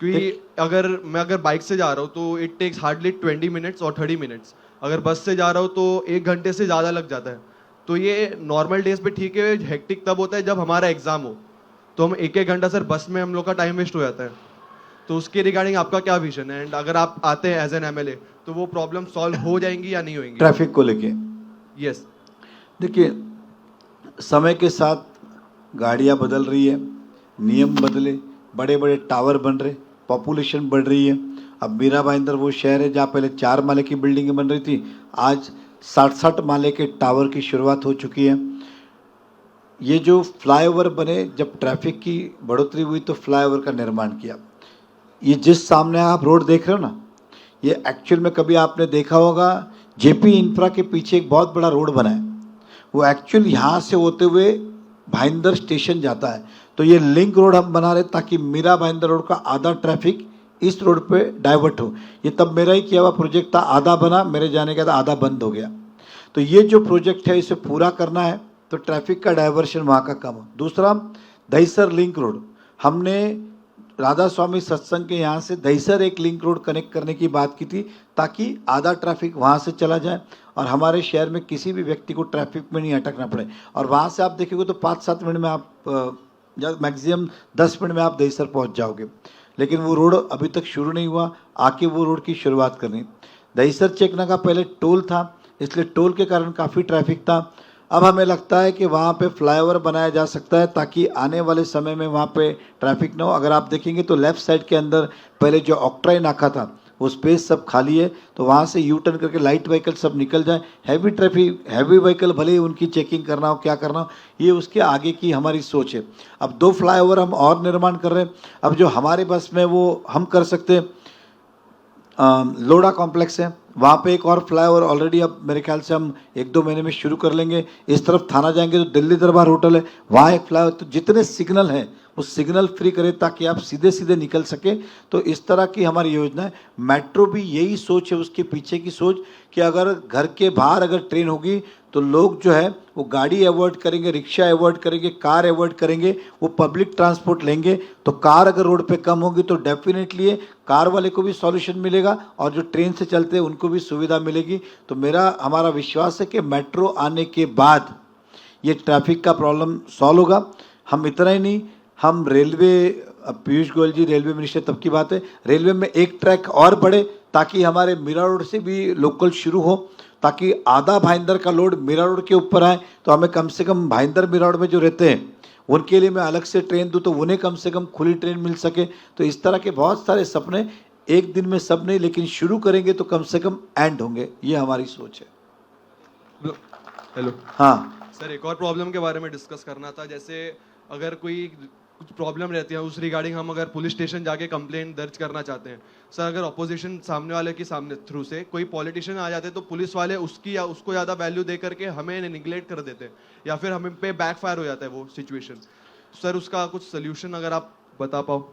क्योंकि अगर बाइक से जा रहा हूँ तो इट टेक्स हार्डली 20 मिनट्स और 30 मिनट्स, अगर बस से जा रहा हूँ तो 1 घंटे से ज़्यादा लग जाता है। तो ये नॉर्मल डेज पे ठीक है, हेक्टिक तब होता है जब हमारा एग्जाम हो, तो हम 1-1 घंटा सर बस में हम लोग का टाइम वेस्ट हो जाता है। तो उसके रिगार्डिंग आपका क्या विजन है? एंड अगर आप आते हैं एज एन एमएलए तो वो प्रॉब्लम सॉल्व हो जाएंगी या नहीं होंगी ट्रैफिक को लेके? यस। देखिए, समय के साथ गाड़ियाँ बदल रही है, नियम बदले, बड़े बड़े टावर बन रहे, पॉपुलेशन बढ़ रही है। अब मीरा भाईंदर वो शहर है जहाँ पहले 4 माले की बिल्डिंगें बन रही थी, आज 60-60 माले के टावर की शुरुआत हो चुकी है। ये जो फ्लाईओवर बने, जब ट्रैफिक की बढ़ोतरी हुई तो फ्लाईओवर का निर्माण किया। ये जिस सामने आप रोड देख रहे हो ना, ये एक्चुअल में कभी आपने देखा होगा, जेपी इंफ्रा के पीछे एक बहुत बड़ा रोड बना है, वो एक्चुअल यहाँ से होते हुए भाईंदर स्टेशन जाता है। तो ये लिंक रोड हम बना रहे ताकि मीरा भाईंदर रोड का आधा ट्रैफिक इस रोड पे डाइवर्ट हो। ये तब मेरा ही किया हुआ प्रोजेक्ट था, आधा बना, मेरे जाने के बाद आधा बंद हो गया। तो ये जो प्रोजेक्ट है इसे पूरा करना है तो ट्रैफिक का डाइवर्शन वहाँ का कम हो। दूसरा, दहीसर लिंक रोड, हमने राधा स्वामी सत्संग के यहाँ से दहीसर एक लिंक रोड कनेक्ट करने की बात की थी ताकि आधा ट्रैफिक वहाँ से चला जाए और हमारे शहर में किसी भी व्यक्ति को ट्रैफिक में नहीं अटकना पड़े। और वहाँ से आप देखोगे तो 5-7 मिनट में आप मैक्सिमम 10 मिनट में आप दहीसर पहुँच जाओगे। लेकिन वो रोड अभी तक शुरू नहीं हुआ, आके वो रोड की शुरुआत करनी। दहीसर चेकना का पहले टोल था, इसलिए टोल के कारण काफ़ी ट्रैफिक था। अब हमें लगता है कि वहाँ पे फ्लाईओवर बनाया जा सकता है ताकि आने वाले समय में वहाँ पे ट्रैफिक ना हो। अगर आप देखेंगे तो लेफ़्ट साइड के अंदर पहले जो ऑक्ट्राई नाका था वो स्पेस सब खाली है, तो वहाँ से यू टर्न करके लाइट व्हीकल सब निकल जाए। हैवी ट्रैफिक, हैवी व्हीकल भले ही उनकी चेकिंग करना हो, क्या करना हो, ये उसके आगे की हमारी सोच है। अब 2 फ्लाईओवर हम और निर्माण कर रहे हैं। अब जो हमारे बस में वो हम कर सकते हैं, लोड़ा कॉम्प्लेक्स है, वहाँ पे एक और फ्लाईओवर ऑलरेडी अब मेरे ख्याल से हम 1-2 महीने में शुरू कर लेंगे। इस तरफ थाना जाएंगे तो दिल्ली दरबार होटल है, वहाँ एक फ्लाईओवर। तो जितने सिग्नल हैं वो सिग्नल फ्री करे ताकि आप सीधे सीधे निकल सके। तो इस तरह की हमारी योजना है। मेट्रो भी यही सोच है, उसके पीछे की सोच कि अगर घर के बाहर अगर ट्रेन होगी तो लोग जो है वो गाड़ी अवॉइड करेंगे, रिक्शा अवॉइड करेंगे, कार अवॉइड करेंगे, वो पब्लिक ट्रांसपोर्ट लेंगे। तो कार अगर रोड पे कम होगी तो डेफिनेटली कार वाले को भी सॉल्यूशन मिलेगा और जो ट्रेन से चलते हैं उनको भी सुविधा मिलेगी। तो हमारा विश्वास है कि मेट्रो आने के बाद ये ट्रैफिक का प्रॉब्लम सॉल्व होगा। हम इतना ही नहीं, हम रेलवे, अब पीयूष गोयल जी रेलवे मिनिस्टर तब की बात है, रेलवे में एक ट्रैक और बढ़े ताकि हमारे मीरा रोड से भी लोकल शुरू हो, ताकि आधा भाईंदर का लोड मीरा रोड के ऊपर आए। तो हमें कम से कम भाईंदर मीरा रोड में जो रहते हैं उनके लिए मैं अलग से ट्रेन दूँ तो उन्हें कम से कम खुली ट्रेन मिल सके। तो इस तरह के बहुत सारे सपने, एक दिन में सब नहीं, लेकिन शुरू करेंगे तो कम से कम एंड होंगे, ये हमारी सोच है। हेलो, हाँ सर एक और प्रॉब्लम के बारे में डिस्कस करना था। जैसे अगर कोई कुछ प्रॉब्लम रहती है उस रिगार्डिंग हम अगर पुलिस स्टेशन जाके कंप्लेंट दर्ज करना चाहते हैं, सर अगर अपोजिशन सामने वाले के सामने थ्रू से कोई पॉलिटिशियन आ जाते हैं तो पुलिस वाले उसकी या उसको ज़्यादा वैल्यू दे करके हमें निगलेक्ट कर देते हैं या फिर हमें पे बैकफायर हो जाता है वो सिचुएशन। सर उसका कुछ सोल्यूशन अगर आप बता पाओ।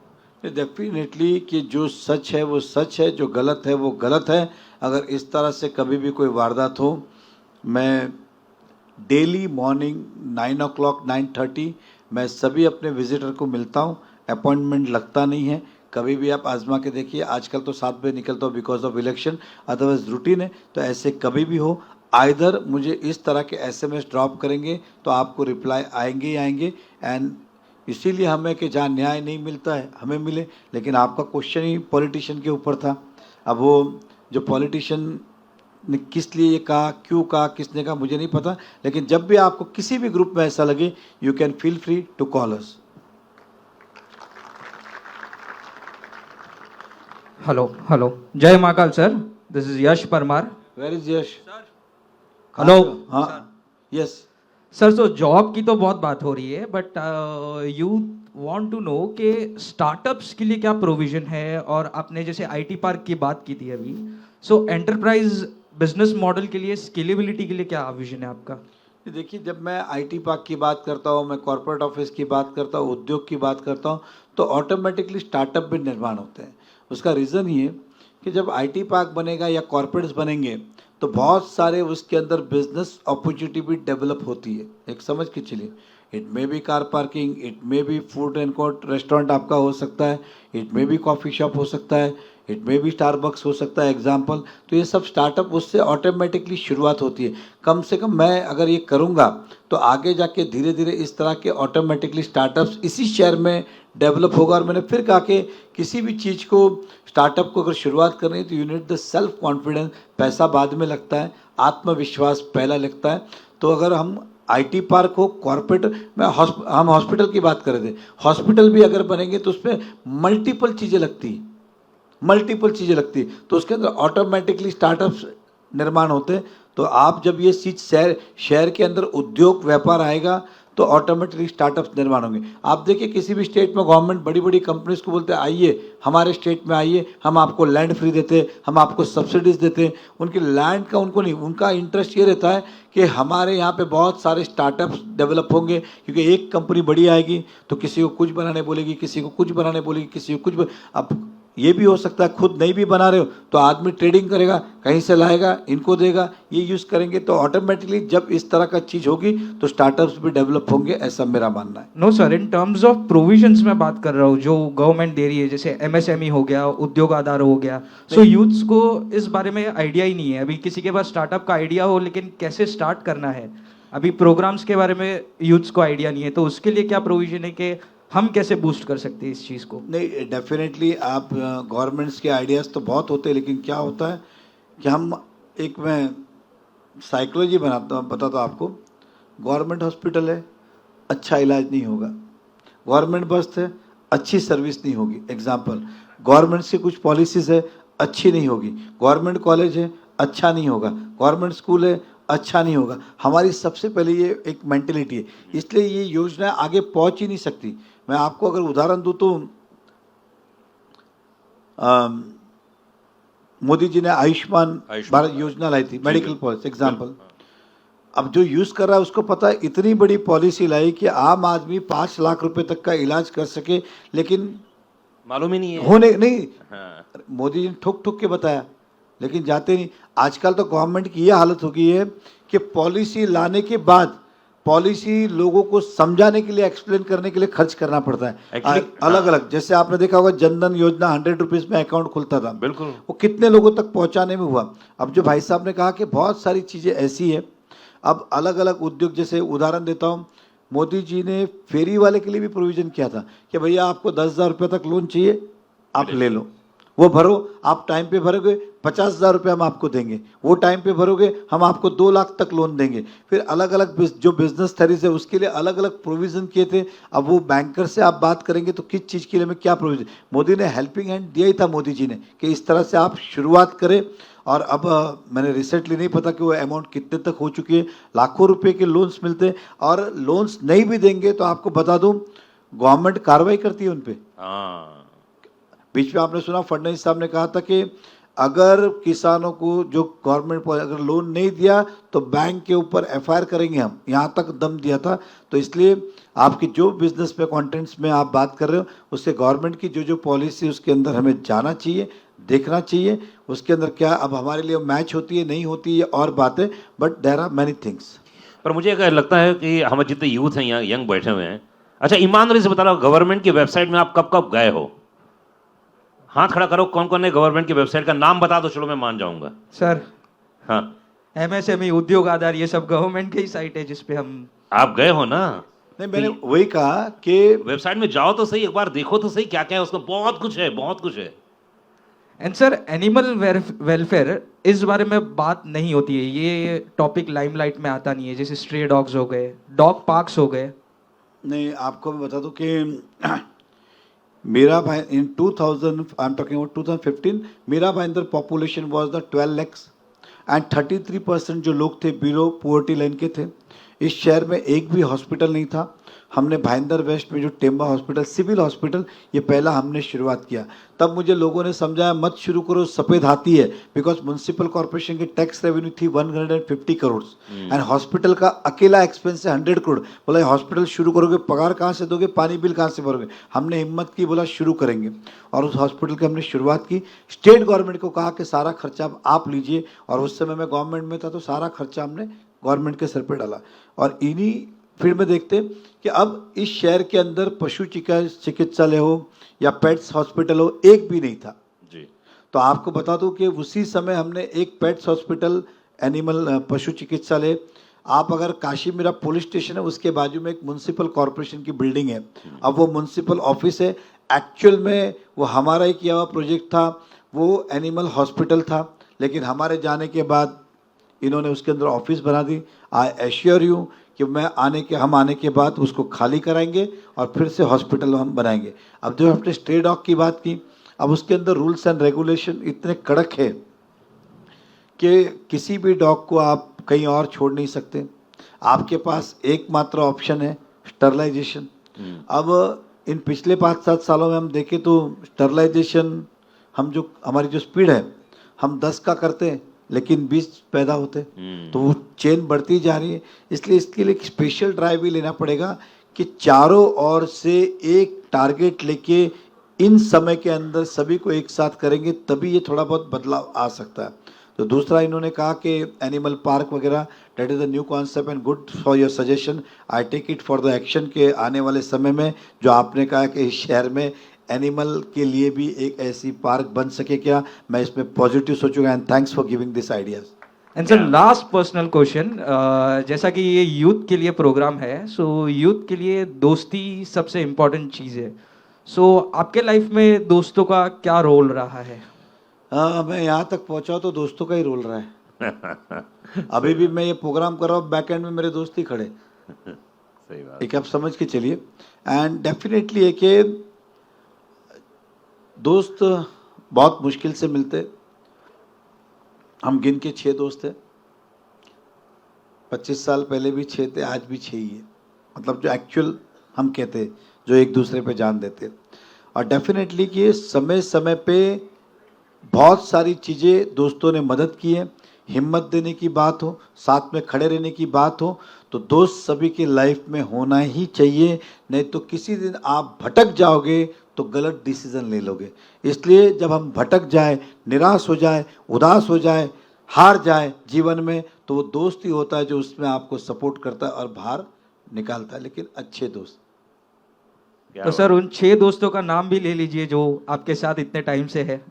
डेफिनेटली कि जो सच है वो सच है, जो गलत है वो गलत है। अगर इस तरह से कभी भी कोई वारदात हो, मैं डेली मॉर्निंग 9 o'clock 9:30 मैं सभी अपने विजिटर को मिलता हूँ। अपॉइंटमेंट लगता नहीं है, कभी भी आप आजमा के देखिए। आजकल तो 7 बजे निकलता हूँ because of election, otherwise routine है। तो ऐसे कभी भी हो, आइदर मुझे इस तरह के SMS ड्रॉप करेंगे तो आपको रिप्लाई आएंगे ही आएंगे। एंड इसीलिए हमें कि जहाँ न्याय नहीं मिलता है हमें मिले। लेकिन आपका क्वेश्चन ही पॉलिटिशियन के ऊपर था। अब वो जो पॉलिटिशियन ने किस लिए ये कहा, क्यों कहा, किसने कहा, मुझे नहीं पता। लेकिन जब भी आपको किसी भी ग्रुप में ऐसा लगे, you can feel free to call us. Hello जय Mahakal sir, this is Yash Parmar. Where is Yash? Hello. हाँ यस सर, तो जॉब की तो बहुत बात हो रही है, but you want to know कि स्टार्टअप्स के लिए क्या प्रोविजन है। और आपने जैसे आईटी पार्क की बात की थी अभी, सो एंटरप्राइज बिजनेस मॉडल के लिए, स्केलेबिलिटी के लिए क्या विजन है आपका? देखिए, जब मैं आईटी पार्क की बात करता हूँ, मैं कॉर्पोरेट ऑफिस की बात करता हूँ, उद्योग की बात करता हूँ, तो ऑटोमेटिकली स्टार्टअप भी निर्माण होते हैं। उसका रीज़न ये कि जब आईटी पार्क बनेगा या कॉर्पोरेट्स बनेंगे तो बहुत सारे उसके अंदर बिजनेस अपॉर्चुनिटी भी डेवलप होती है। एक समझ के चलिए, it may be car parking, it may be food and court restaurant आपका हो सकता है, it may be coffee shop हो सकता है, इट मे बी स्टारबक्स हो सकता है एग्जाम्पल। तो ये सब स्टार्टअप उससे ऑटोमेटिकली शुरुआत होती है। कम से कम मैं अगर ये करूँगा तो आगे जाके धीरे धीरे इस तरह के ऑटोमेटिकली स्टार्टअप्स इसी शहर में डेवलप होगा। और मैंने फिर कहा कि किसी भी चीज़ को, स्टार्टअप को अगर शुरुआत करनी है तो you need the self confidence. पैसा बाद में लगता है, आत्मविश्वास पहला लगता है। तो अगर हम आईटी पार्क हो, कॉर्पोरेट में, हम हॉस्पिटल की बात कर रहे थे, हॉस्पिटल भी अगर बनेंगे तो उसमें मल्टीपल चीज़ें लगती हैं, तो उसके अंदर ऑटोमेटिकली स्टार्टअप्स निर्माण होते हैं। तो आप जब ये चीज़ शहर के अंदर उद्योग व्यापार आएगा तो ऑटोमेटिकली स्टार्टअप्स निर्माण होंगे। आप देखिए, किसी भी स्टेट में गवर्नमेंट बड़ी बड़ी कंपनीज को बोलते हैं आइए हमारे स्टेट में आइए, हम आपको लैंड फ्री देते हैं, हम आपको सब्सिडीज देते हैं। उनकी लैंड का उनको नहीं, उनका इंटरेस्ट ये रहता है कि हमारे यहाँ पे बहुत सारे स्टार्टअप्स डेवलप होंगे। क्योंकि एक कंपनी बड़ी आएगी तो किसी को कुछ बनाने बोलेगी, किसी को कुछ बनाने बोलेगी, किसी को कुछ अब ये भी हो सकता है खुद नहीं भी बना रहे हो तो आदमी ट्रेडिंग करेगा, कहीं से लाएगा, इनको देगा, ये यूज़ करेंगे। तो ऑटोमेटिकली जब इस तरह का चीज़ होगी तो स्टार्टअप्स भी डेवलप होंगे, ऐसा मेरा मानना है। No sir, in terms of provisions में बात कर रहा हूँ जो गवर्नमेंट दे रही है, जैसे एमएसएमई हो गया, उद्योग आधार हो गया। सो यूथ्स को इस बारे में आइडिया ही नहीं है। अभी किसी के पास स्टार्टअप का आइडिया हो लेकिन कैसे स्टार्ट करना है, अभी प्रोग्राम्स के बारे में यूथ्स को आइडिया नहीं है। तो उसके लिए क्या प्रोविजन है कि हम कैसे बूस्ट कर सकते हैं इस चीज़ को? नहीं, डेफिनेटली आप गवर्नमेंट्स के आइडियाज़ तो बहुत होते हैं, लेकिन क्या होता है कि मैं साइकोलॉजी बताता हूँ आपको। गवर्नमेंट हॉस्पिटल है, अच्छा इलाज नहीं होगा। गवर्नमेंट बस है, अच्छी सर्विस नहीं होगी। एग्जाम्पल, गवर्नमेंट की कुछ पॉलिसीज़ है, अच्छी नहीं होगी। गवर्नमेंट कॉलेज है, अच्छा नहीं होगा। गवर्नमेंट स्कूल है, अच्छा नहीं होगा। हमारी सबसे पहले ये एक मेंटेलिटी है, इसलिए ये योजना आगे पहुंच ही नहीं सकती। मैं आपको अगर उदाहरण दूं तो मोदी जी ने आयुष्मान भारत योजना लाई थी, मेडिकल पॉलिसी एग्जाम्पल। अब जो यूज़ कर रहा है उसको पता है, इतनी बड़ी पॉलिसी लाई कि आम आदमी 5 लाख रुपए तक का इलाज कर सके, लेकिन मालूम ही नहीं है। होने नहीं। हाँ। मोदी जी ने ठोक ठोक के बताया, लेकिन जाते नहीं। आजकल तो गवर्नमेंट की ये हालत हो गई है कि पॉलिसी लाने के बाद पॉलिसी लोगों को समझाने के लिए, एक्सप्लेन करने के लिए खर्च करना पड़ता है। Actually, अलग अलग, जैसे आपने देखा होगा जनधन योजना 100 रुपीज़ में अकाउंट खुलता था, बिल्कुल। वो कितने लोगों तक पहुंचाने में हुआ। अब जो भाई साहब ने कहा कि बहुत सारी चीज़ें ऐसी है, अब अलग अलग उद्योग, जैसे उदाहरण देता हूँ, मोदी जी ने फेरी वाले के लिए भी प्रोविज़न किया था कि भैया आपको 10,000 रुपये तक लोन चाहिए, आप ले लो, वो भरो, आप टाइम पे भरोगे 50,000 रुपये हम आपको देंगे, वो टाइम पे भरोगे हम आपको 2 लाख तक लोन देंगे। फिर अलग अलग जो बिजनेस थरीज है उसके लिए अलग अलग प्रोविज़न किए थे। अब वो बैंकर से आप बात करेंगे तो किस चीज़ के लिए में क्या प्रोविज़न, मोदी ने हेल्पिंग हैंड दिया ही था मोदी जी ने कि इस तरह से आप शुरुआत करें। और अब मैंने रिसेंटली नहीं पता कि वो अमाउंट कितने तक हो चुकी है, लाखों रुपए के लोन्स मिलते हैं, और लोन्स नहीं भी देंगे तो आपको बता दूं गवर्नमेंट कार्रवाई करती है उन पे। हाँ। बीच में आपने सुना फडणवीस साहब ने कहा था कि अगर किसानों को जो गवर्नमेंट अगर लोन नहीं दिया तो बैंक के ऊपर एफआईआर करेंगे हम, यहाँ तक दम दिया था। तो इसलिए आपकी जो बिजनेस में कंटेंट्स में आप बात कर रहे हो, उससे गवर्नमेंट की जो जो पॉलिसी उसके अंदर हमें जाना चाहिए, देखना चाहिए उसके अंदर क्या अब हमारे लिए मैच होती है नहीं होती है और बातें, but there are many things. पर मुझे अगर लगता है कि हम जितने यूथ हैं यहाँ यंग बैठे हुए हैं, अच्छा ईमानदारी से बता रहा हूँ, गवर्नमेंट की वेबसाइट में आप कब कब गए हो? हाथ खड़ा करो, कौन कौन है गवर्नमेंट की वेबसाइट का नाम बता दो, चलो मैं मान जाऊंगा। सर हाँ, एमएसएमई, उद्योग आधार, ये सब गवर्नमेंट की ही साइट है जिसपे हम। आप गए हो ना? नहीं, मैंने वही कहा कि वेबसाइट में जाओ तो सही, एक बार देखो तो सही क्या क्या है उसमें, बहुत कुछ है, बहुत कुछ है। एंड सर एनिमल वेलफेयर इस बारे में बात नहीं होती है, ये टॉपिक लाइमलाइट में आता नहीं है, जैसे स्ट्रे डॉग्स हो गए, डॉग पार्क्स हो गए। नहीं, आपको मैं बता दूं कि मेरा भाई इन 2000 आई एम टॉकिंग अबाउट 2015, मेरा Bhayandar population was the 12 lakhs and 33% जो लोग थे बिलो पोवर्टी लाइन के थे। इस शहर में एक भी हॉस्पिटल नहीं था। हमने भाईंदर वेस्ट में जो टेम्बा हॉस्पिटल, सिविल हॉस्पिटल, ये पहला हमने शुरुआत किया। तब मुझे लोगों ने समझाया मत शुरू करो, सफ़ेद हाथी है, बिकॉज म्यूनसिपल कॉर्पोरेशन की टैक्स रेवेन्यू थी 150 करोड़ एंड हॉस्पिटल का अकेला एक्सपेंस है 100 करोड़। बोला हॉस्पिटल शुरू करोगे, पगार कहाँ से दोगे, पानी बिल कहाँ से भरोगे? हमने हिम्मत की, बोला शुरू करेंगे, और उस हॉस्पिटल की हमने शुरुआत की। स्टेट गवर्नमेंट को कहा कि सारा खर्चा आप लीजिए, और उस समय मैं गवर्नमेंट में था तो सारा खर्चा हमने गवर्नमेंट के सर पे डाला। और इन्हीं फिर में देखते कि अब इस शहर के अंदर पशु चिकित्सालय हो या पेट्स हॉस्पिटल हो, एक भी नहीं था जी। तो आपको बता दूं कि उसी समय हमने एक पेट्स हॉस्पिटल, एनिमल पशु चिकित्सालय, आप अगर काशी मेरा पुलिस स्टेशन है उसके बाजू में एक म्यूनसिपल कॉर्पोरेशन की बिल्डिंग है, अब वो म्यूनसिपल ऑफिस है। एक्चुअल में वो हमारा ही किया हुआ प्रोजेक्ट था, वो एनिमल हॉस्पिटल था, लेकिन हमारे जाने के बाद इन्होंने उसके अंदर ऑफिस बना दी। आई एश्योर यू कि हम आने के बाद उसको खाली कराएंगे और फिर से हॉस्पिटल हम बनाएंगे। अब जो हमने स्ट्रे डॉग की बात की, अब उसके अंदर रूल्स एंड रेगुलेशन इतने कड़क है कि किसी भी डॉग को आप कहीं और छोड़ नहीं सकते। आपके पास एकमात्र ऑप्शन है स्टरलाइजेशन। अब इन पिछले 5-7 सालों में हम देखें तो स्टरलाइजेशन हमारी जो स्पीड है, हम 10 का करते हैं लेकिन 20 पैदा होते, तो वो चेन बढ़ती जा रही है। इसलिए इसके लिए एक स्पेशल ड्राइव भी लेना पड़ेगा कि चारों ओर से एक टारगेट लेके इन समय के अंदर सभी को एक साथ करेंगे, तभी ये थोड़ा बहुत बदलाव आ सकता है। तो दूसरा इन्होंने कहा कि एनिमल पार्क वगैरह, that is the new concept and good for your suggestion, I take it for the action के आने वाले समय में जो आपने कहा कि इस शहर में एनिमल के लिए भी एक ऐसी पार्क बन सके क्या, मैं इसमें पॉजिटिव सोचूंगा। And thanks for giving this ideas. And sir last personal question, जैसा कि ये यूथ के लिए प्रोग्राम है, सो यूथ के लिए दोस्ती सबसे इम्पोर्टेंट चीज़ है। सो आपके लाइफ में दोस्तों का क्या रोल रहा है? मैं यहाँ तक पहुँचा तो दोस्तों का ही रोल रहा है। अभी भी मैं ये प्रोग्राम कर रहा हूँ, बैक एंड में मेरे दोस्त ही खड़े, सही बात। एक आप समझ के चलिए। एंड डेफिनेटली है कि दोस्त बहुत मुश्किल से मिलते। हम गिन के 6 दोस्त हैं, 25 साल पहले भी 6 थे, आज भी 6 ही है। मतलब जो एक्चुअल हम कहते जो एक दूसरे पे जान देते। और डेफिनेटली कि समय समय पे बहुत सारी चीज़ें दोस्तों ने मदद की है। हिम्मत देने की बात हो, साथ में खड़े रहने की बात हो, तो दोस्त सभी की लाइफ में होना ही चाहिए। नहीं तो किसी दिन आप भटक जाओगे तो गलत डिसीजन ले लोगे। इसलिए जब हम भटक जाए, निराश हो जाए, उदास हो जाए, हार जाए जीवन में, तो वो दोस्त ही होता है जो उसमें आपको सपोर्ट करता है और बाहर निकालता है, लेकिन अच्छे दोस्त। क्या तो सर उन 6 दोस्तों का नाम भी ले लीजिए जो आपके साथ इतने टाइम से है।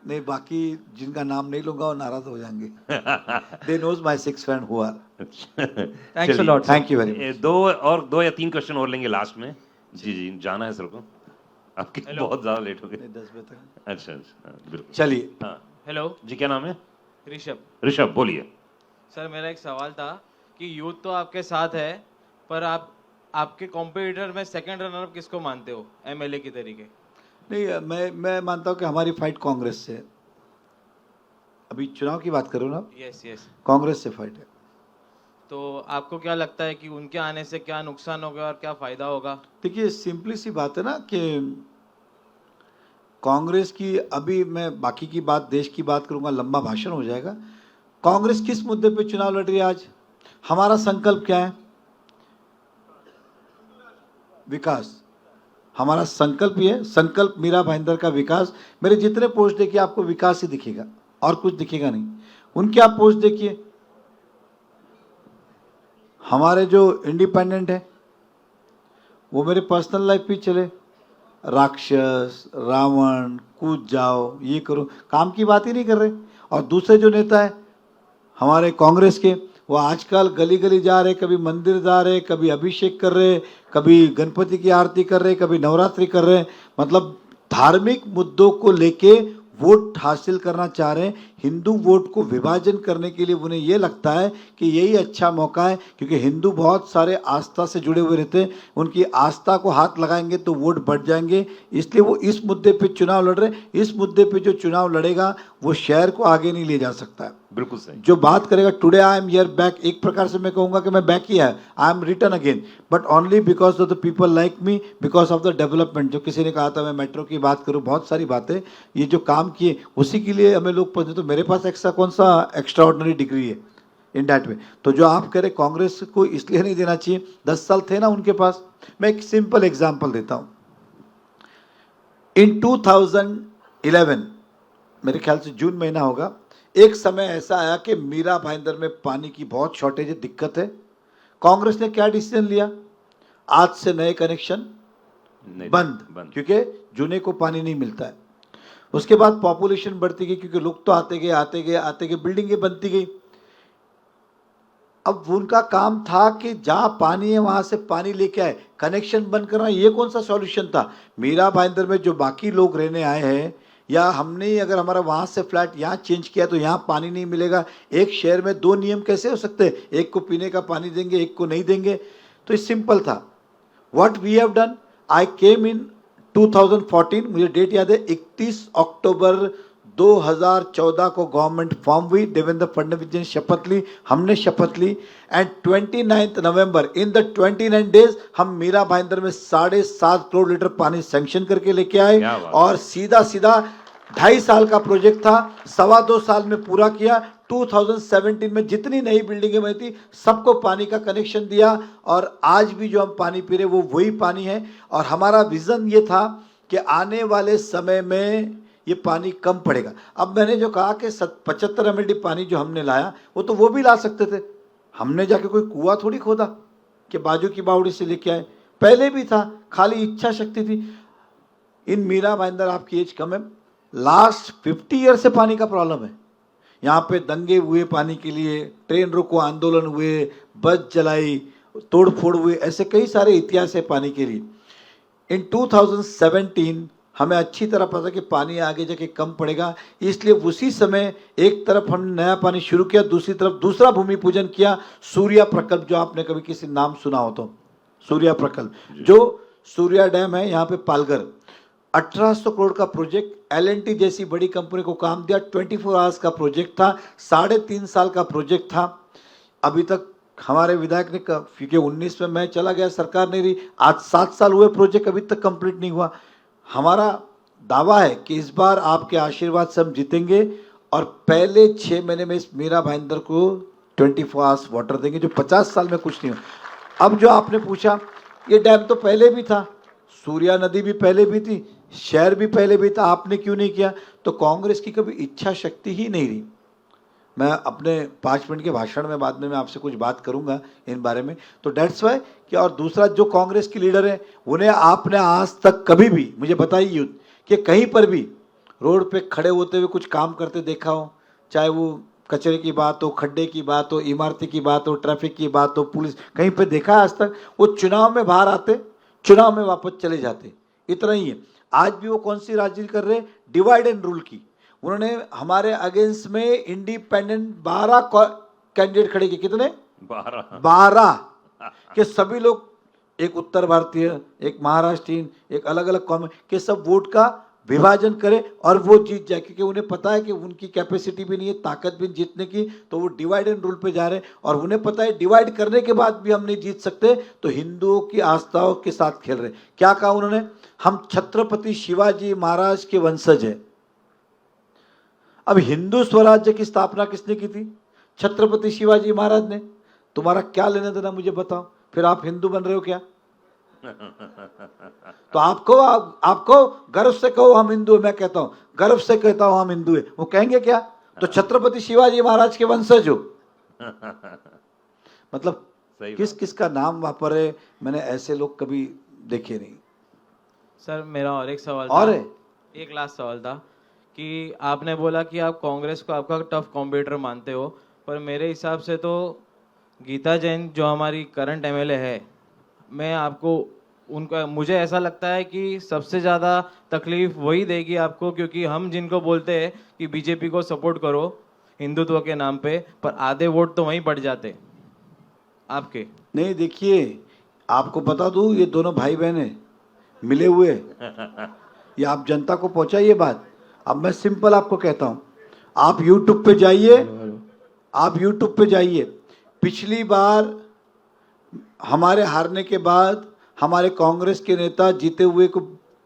नहीं, बाकी जिनका नाम नहीं लूंगा वो नाराज हो जाएंगे। They knows my 6 friend who are. Thanks a lot. Thank you very much. दो या तीन क्वेश्चन और लेंगे लास्ट में। जी जी, जाना है सर को, आपके बहुत ज्यादा लेट हो गए। 10 बजे तक। अच्छा अच्छा, हाँ, बिल्कुल। चलिए। हाँ हेलो जी, क्या नाम है? ऋषभ। ऋषभ, बोलिए। सर मेरा एक सवाल था कि यूथ तो आपके साथ है, पर आपके कॉम्पिटिटर में सेकंड रनर अप किसको मानते हो एमएलए की तरीके? नहीं, मैं मानता हूँ कि हमारी फाइट कांग्रेस से है। अभी चुनाव की बात करो ना, यस यस। कांग्रेस से फाइट है। तो आपको क्या लगता है कि उनके आने से क्या नुकसान होगा और क्या फायदा होगा? देखिए, सिंपली सी बात है ना कि कांग्रेस की, अभी मैं बाकी की बात, देश की बात करूंगा, लंबा भाषण हो जाएगा। कांग्रेस किस मुद्दे पे चुनाव लड़ रही है आज? हमारा संकल्प क्या है? विकास। हमारा संकल्प ये है, संकल्प मीरा भाईंदर का विकास। मेरे जितने पोस्ट देखिए आपको विकास ही दिखेगा और कुछ दिखेगा नहीं। उनके आप पोस्ट देखिए, हमारे जो इंडिपेंडेंट है वो मेरे पर्सनल लाइफ पे चले, राक्षस, रावण, कूद जाओ, ये करो, काम की बात ही नहीं कर रहे। और दूसरे जो नेता है हमारे कांग्रेस के, वो आजकल गली गली जा रहे, कभी मंदिर जा रहे, कभी अभिषेक कर रहे, कभी गणपति की आरती कर रहे, कभी नवरात्रि कर रहे। मतलब धार्मिक मुद्दों को लेके वोट हासिल करना चाह रहे हैं। हिंदू वोट को विभाजन करने के लिए उन्हें ये लगता है कि यही अच्छा मौका है, क्योंकि हिंदू बहुत सारे आस्था से जुड़े हुए रहते हैं। उनकी आस्था को हाथ लगाएंगे तो वोट बढ़ जाएंगे, इसलिए वो इस मुद्दे पे चुनाव लड़ रहे हैं। इस मुद्दे पे जो चुनाव लड़ेगा वो शहर को आगे नहीं ले जा सकता है। बिल्कुल सही। जो बात करेगा today I am hear back, एक प्रकार से मैं कहूँगा कि मैं बैक ही है, I am return again, but only because of the people like me, because of the development. जो किसी ने कहा था मैं मेट्रो की बात करूँ, बहुत सारी बातें, ये जो काम किए उसी के लिए हमें लोग पहुँचे। तो मेरे पास एक्स्ट्रा कौन सा एक्स्ट्रा ऑर्डिनरी डिग्री है इन डैट वे। तो जो आप कह रहे कांग्रेस को इसलिए नहीं देना चाहिए, 10 साल थे ना उनके पास। मैं एक सिंपल एग्जाम्पल देता हूँ। इन 2011 मेरे ख्याल से जून महीना होगा, एक समय ऐसा आया कि मीरा भाईंदर में पानी की बहुत शॉर्टेज है, दिक्कत है। कांग्रेस ने क्या डिसीजन लिया? आज से नए कनेक्शन बंद, क्योंकि जूने को पानी नहीं मिलता है। उसके बाद पॉपुलेशन बढ़ती गई, क्योंकि लोग तो आते गए, बिल्डिंगें बनती गई। अब उनका काम था कि जहां पानी है वहां से पानी लेके आए, कनेक्शन बंद करना ये कौन सा सॉल्यूशन था? मीरा भाईंदर में जो बाकी लोग रहने आए हैं, या हमने ही अगर हमारा वहाँ से फ्लैट यहाँ चेंज किया तो यहाँ पानी नहीं मिलेगा। एक शहर में 2 नियम कैसे हो सकते हैं? एक को पीने का पानी देंगे, एक को नहीं देंगे। तो ये सिंपल था। व्हाट वी हैव डन, आई केम इन 2014, मुझे डेट याद है, 31 अक्टूबर 2014 को गवर्नमेंट फॉर्म हुई, देवेंद्र फडणवीस जी ने शपथ ली, हमने शपथ ली, and 29 November, in the 29 days हम मीरा भाईंदर में 7.5 करोड़ लीटर पानी सैंक्शन करके लेके आए। और सीधा 2.5 साल का प्रोजेक्ट था, 2.25 साल में पूरा किया। 2017 में जितनी नई बिल्डिंगें बनी थी सबको पानी का कनेक्शन दिया, और आज भी जो हम पानी पी रहे वो वही पानी है। और हमारा विजन ये था कि आने वाले समय में ये पानी कम पड़ेगा। अब मैंने जो कहा कि 75 ml पानी जो हमने लाया वो भी ला सकते थे। हमने जाके कोई कुआं थोड़ी खोदा कि बाजू की बावड़ी से लेके आए, पहले भी था, खाली इच्छा शक्ति थी। इन मीरा भाईंदर, आपकी एज कम है, लास्ट 50 ईयर से पानी का प्रॉब्लम है। यहाँ पे दंगे हुए पानी के लिए, ट्रेन रोको आंदोलन हुए, बस जलाई, तोड़ फोड़ हुए, ऐसे कई सारे इतिहास है पानी के लिए। इन 2017 हमें अच्छी तरह पता कि पानी आगे जाके कम पड़ेगा, इसलिए उसी समय एक तरफ हमने नया पानी शुरू किया, दूसरी तरफ दूसरा भूमि पूजन किया, सूर्या प्रकल्प, जो आपने कभी किसी नाम सुना हो तो, सूर्या प्रकल्प, जो सूर्या डैम है यहाँ पे पालघर, 1800 करोड़ का प्रोजेक्ट, L&T जैसी बड़ी कंपनी को काम दिया, 24 आवर्स का प्रोजेक्ट था, 3.5 साल का प्रोजेक्ट था। अभी तक हमारे विधायक ने, क्योंकि 19 में मैं चला गया, सरकार नहीं रही, आज 7 साल हुए, प्रोजेक्ट अभी तक कंप्लीट नहीं हुआ। हमारा दावा है कि इस बार आपके आशीर्वाद से हम जीतेंगे, और पहले 6 महीने में इस मीरा भाईंदर को 24 आवर्स वाटर देंगे, जो 50 साल में कुछ नहीं हो। अब जो आपने पूछा, ये डैम तो पहले भी था, सूर्या नदी भी पहले भी थी, शहर भी पहले भी था, आपने क्यों नहीं किया? तो कांग्रेस की कभी इच्छा शक्ति ही नहीं रही। मैं अपने 5 मिनट के भाषण में बाद में मैं आपसे कुछ बात करूंगा इन बारे में। तो डेट्स वाई कि, और दूसरा जो कांग्रेस की लीडर है, उन्हें आपने आज तक कभी भी मुझे बताइए कि कहीं पर भी रोड पे खड़े होते हुए कुछ काम करते देखा हो? चाहे वो कचरे की बात हो, खड्डे की बात हो, इमारती की बात हो, ट्रैफिक की बात हो, पुलिस, कहीं पे देखा है आज तक? वो चुनाव में बाहर आते, चुनाव में वापस चले जाते, इतना ही है। आज भी वो कौन सी राजनीति कर रहे हैं? डिवाइड एंड रूल की। उन्होंने हमारे अगेंस्ट में इंडिपेंडेंट 12 कैंडिडेट खड़े किए। कितने? 12 के सभी लोग, एक उत्तर भारतीय, एक महाराष्ट्रीयन, एक अलग अलग कौम के, सब वोट का विभाजन करें और वो जीत जाए, क्योंकि उन्हें पता है कि उनकी कैपेसिटी भी नहीं है, ताकत भी जीतने की, तो वो डिवाइड एंड रूल पे जा रहे हैं। और उन्हें पता है डिवाइड करने के बाद भी हम नहीं जीत सकते, तो हिंदुओं की आस्थाओं के साथ खेल रहे हैं। क्या कहा उन्होंने? हम छत्रपति शिवाजी महाराज के वंशज हैं। अब हिंदू स्वराज्य की स्थापना किसने की थी? छत्रपति शिवाजी महाराज ने। तुम्हारा क्या लेना देना मुझे बताओ, फिर आप हिंदू बन रहे हो क्या? तो आपको गर्व से कहो हम हिंदू हैं, मैं कहता हूं गर्व से कहता हूं हम हिंदू हैं, वो कहेंगे क्या? तो छत्रपति शिवाजी महाराज के वंशज हो। मतलब किस किस का नाम वापर है, मैंने ऐसे लोग कभी देखे नहीं। सर मेरा और एक सवाल और था, है? एक लास्ट सवाल था कि आपने बोला कि आप कांग्रेस को आपका टफ कॉम्पिटिटर मानते हो, पर मेरे हिसाब से तो गीता जैन जो हमारी करंट एमएलए है, मैं आपको उनका, मुझे ऐसा लगता है कि सबसे ज़्यादा तकलीफ वही देगी आपको, क्योंकि हम जिनको बोलते हैं कि बीजेपी को सपोर्ट करो हिंदुत्व के नाम पे, पर आधे वोट तो वहीं पड़ जाते आपके। नहीं, देखिए आपको बता दूं, ये दोनों भाई बहन हैं, मिले हुए। ये आप जनता को पहुंचाइए बात। अब मैं सिंपल आपको कहता हूं, आप यूट्यूब पे जाइए, आप यूट्यूब पे जाइए। पिछली बार हमारे हारने के बाद हमारे कांग्रेस के नेता जीते हुए को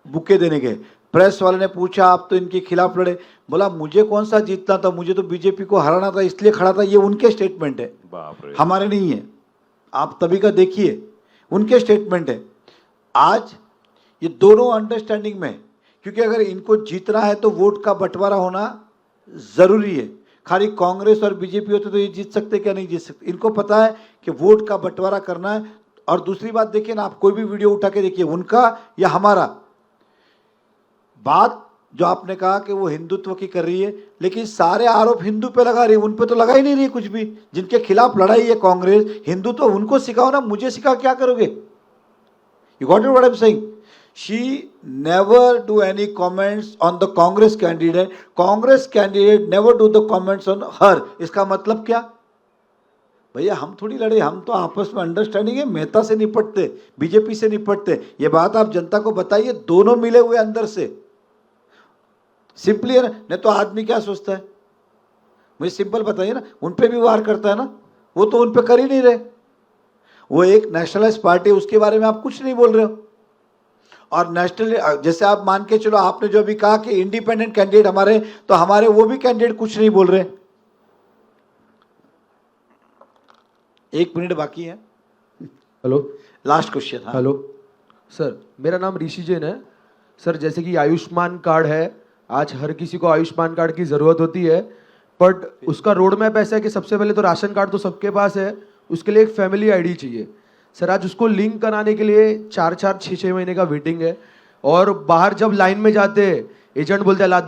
बुके देने गए। प्रेस वाले ने पूछा आप तो इनके खिलाफ लड़े, बोला मुझे कौन सा जीतना था, मुझे तो बीजेपी को हराना था इसलिए खड़ा था। ये उनके स्टेटमेंट है, हमारे नहीं है। आप तभी का देखिए, उनके स्टेटमेंट है। आज ये दोनों अंडरस्टैंडिंग में, क्योंकि अगर इनको जीतना है तो वोट का बंटवारा होना जरूरी है। खाली कांग्रेस और बीजेपी होते तो ये जीत सकते क्या? नहीं जीत सकते। इनको पता है कि वोट का बंटवारा करना है। और दूसरी बात देखिए ना, आप कोई भी वीडियो उठा के देखिए, उनका या हमारा, बात जो आपने कहा कि वो हिंदुत्व की कर रही है, लेकिन सारे आरोप हिंदू पे लगा रही है, उन पे तो लगा ही नहीं रही कुछ भी। जिनके खिलाफ लड़ाई है कांग्रेस, हिंदुत्व उनको सिखाओ ना, मुझे सिखा क्या करोगे? You got it what I am saying? She never do any comments on the Congress candidate. Congress candidate never do the comments on her. इसका मतलब क्या? भैया हम थोड़ी लड़े, हम तो आपस में अंडरस्टैंडिंग है, मेहता से निपटते, बीजेपी से निपटते। ये बात आप जनता को बताइए, दोनों मिले हुए अंदर से। सिंपली है ना, नहीं तो आदमी क्या सोचता है? मुझे सिंपल बताइए ना, उन पे भी वार करता है ना, वो तो उन पे कर ही नहीं रहे। वो एक नेशनलाइज पार्टी, उसके बारे में आप कुछ नहीं बोल रहे हो। और नेशनल, जैसे आप मान के चलो, आपने जो अभी कहा कि इंडिपेंडेंट कैंडिडेट हमारे, तो हमारे वो भी कैंडिडेट कुछ नहीं बोल रहे। 1 मिनट बाकी है। Hello, last question. Hello sir, मेरा नाम ऋषि जैन है। सर जैसे कि आयुष्मान कार्ड है, आज हर किसी को आयुष्मान कार्ड की ज़रूरत होती है, बट उसका रोड मैप ऐसा है कि सबसे पहले तो राशन कार्ड तो सबके पास है, उसके लिए एक फैमिली आईडी चाहिए। सर आज उसको लिंक कराने के लिए 4-4, 6-6 महीने का वेटिंग है, और बाहर जब लाइन में जाते हैं एजेंट बोलते हैं ला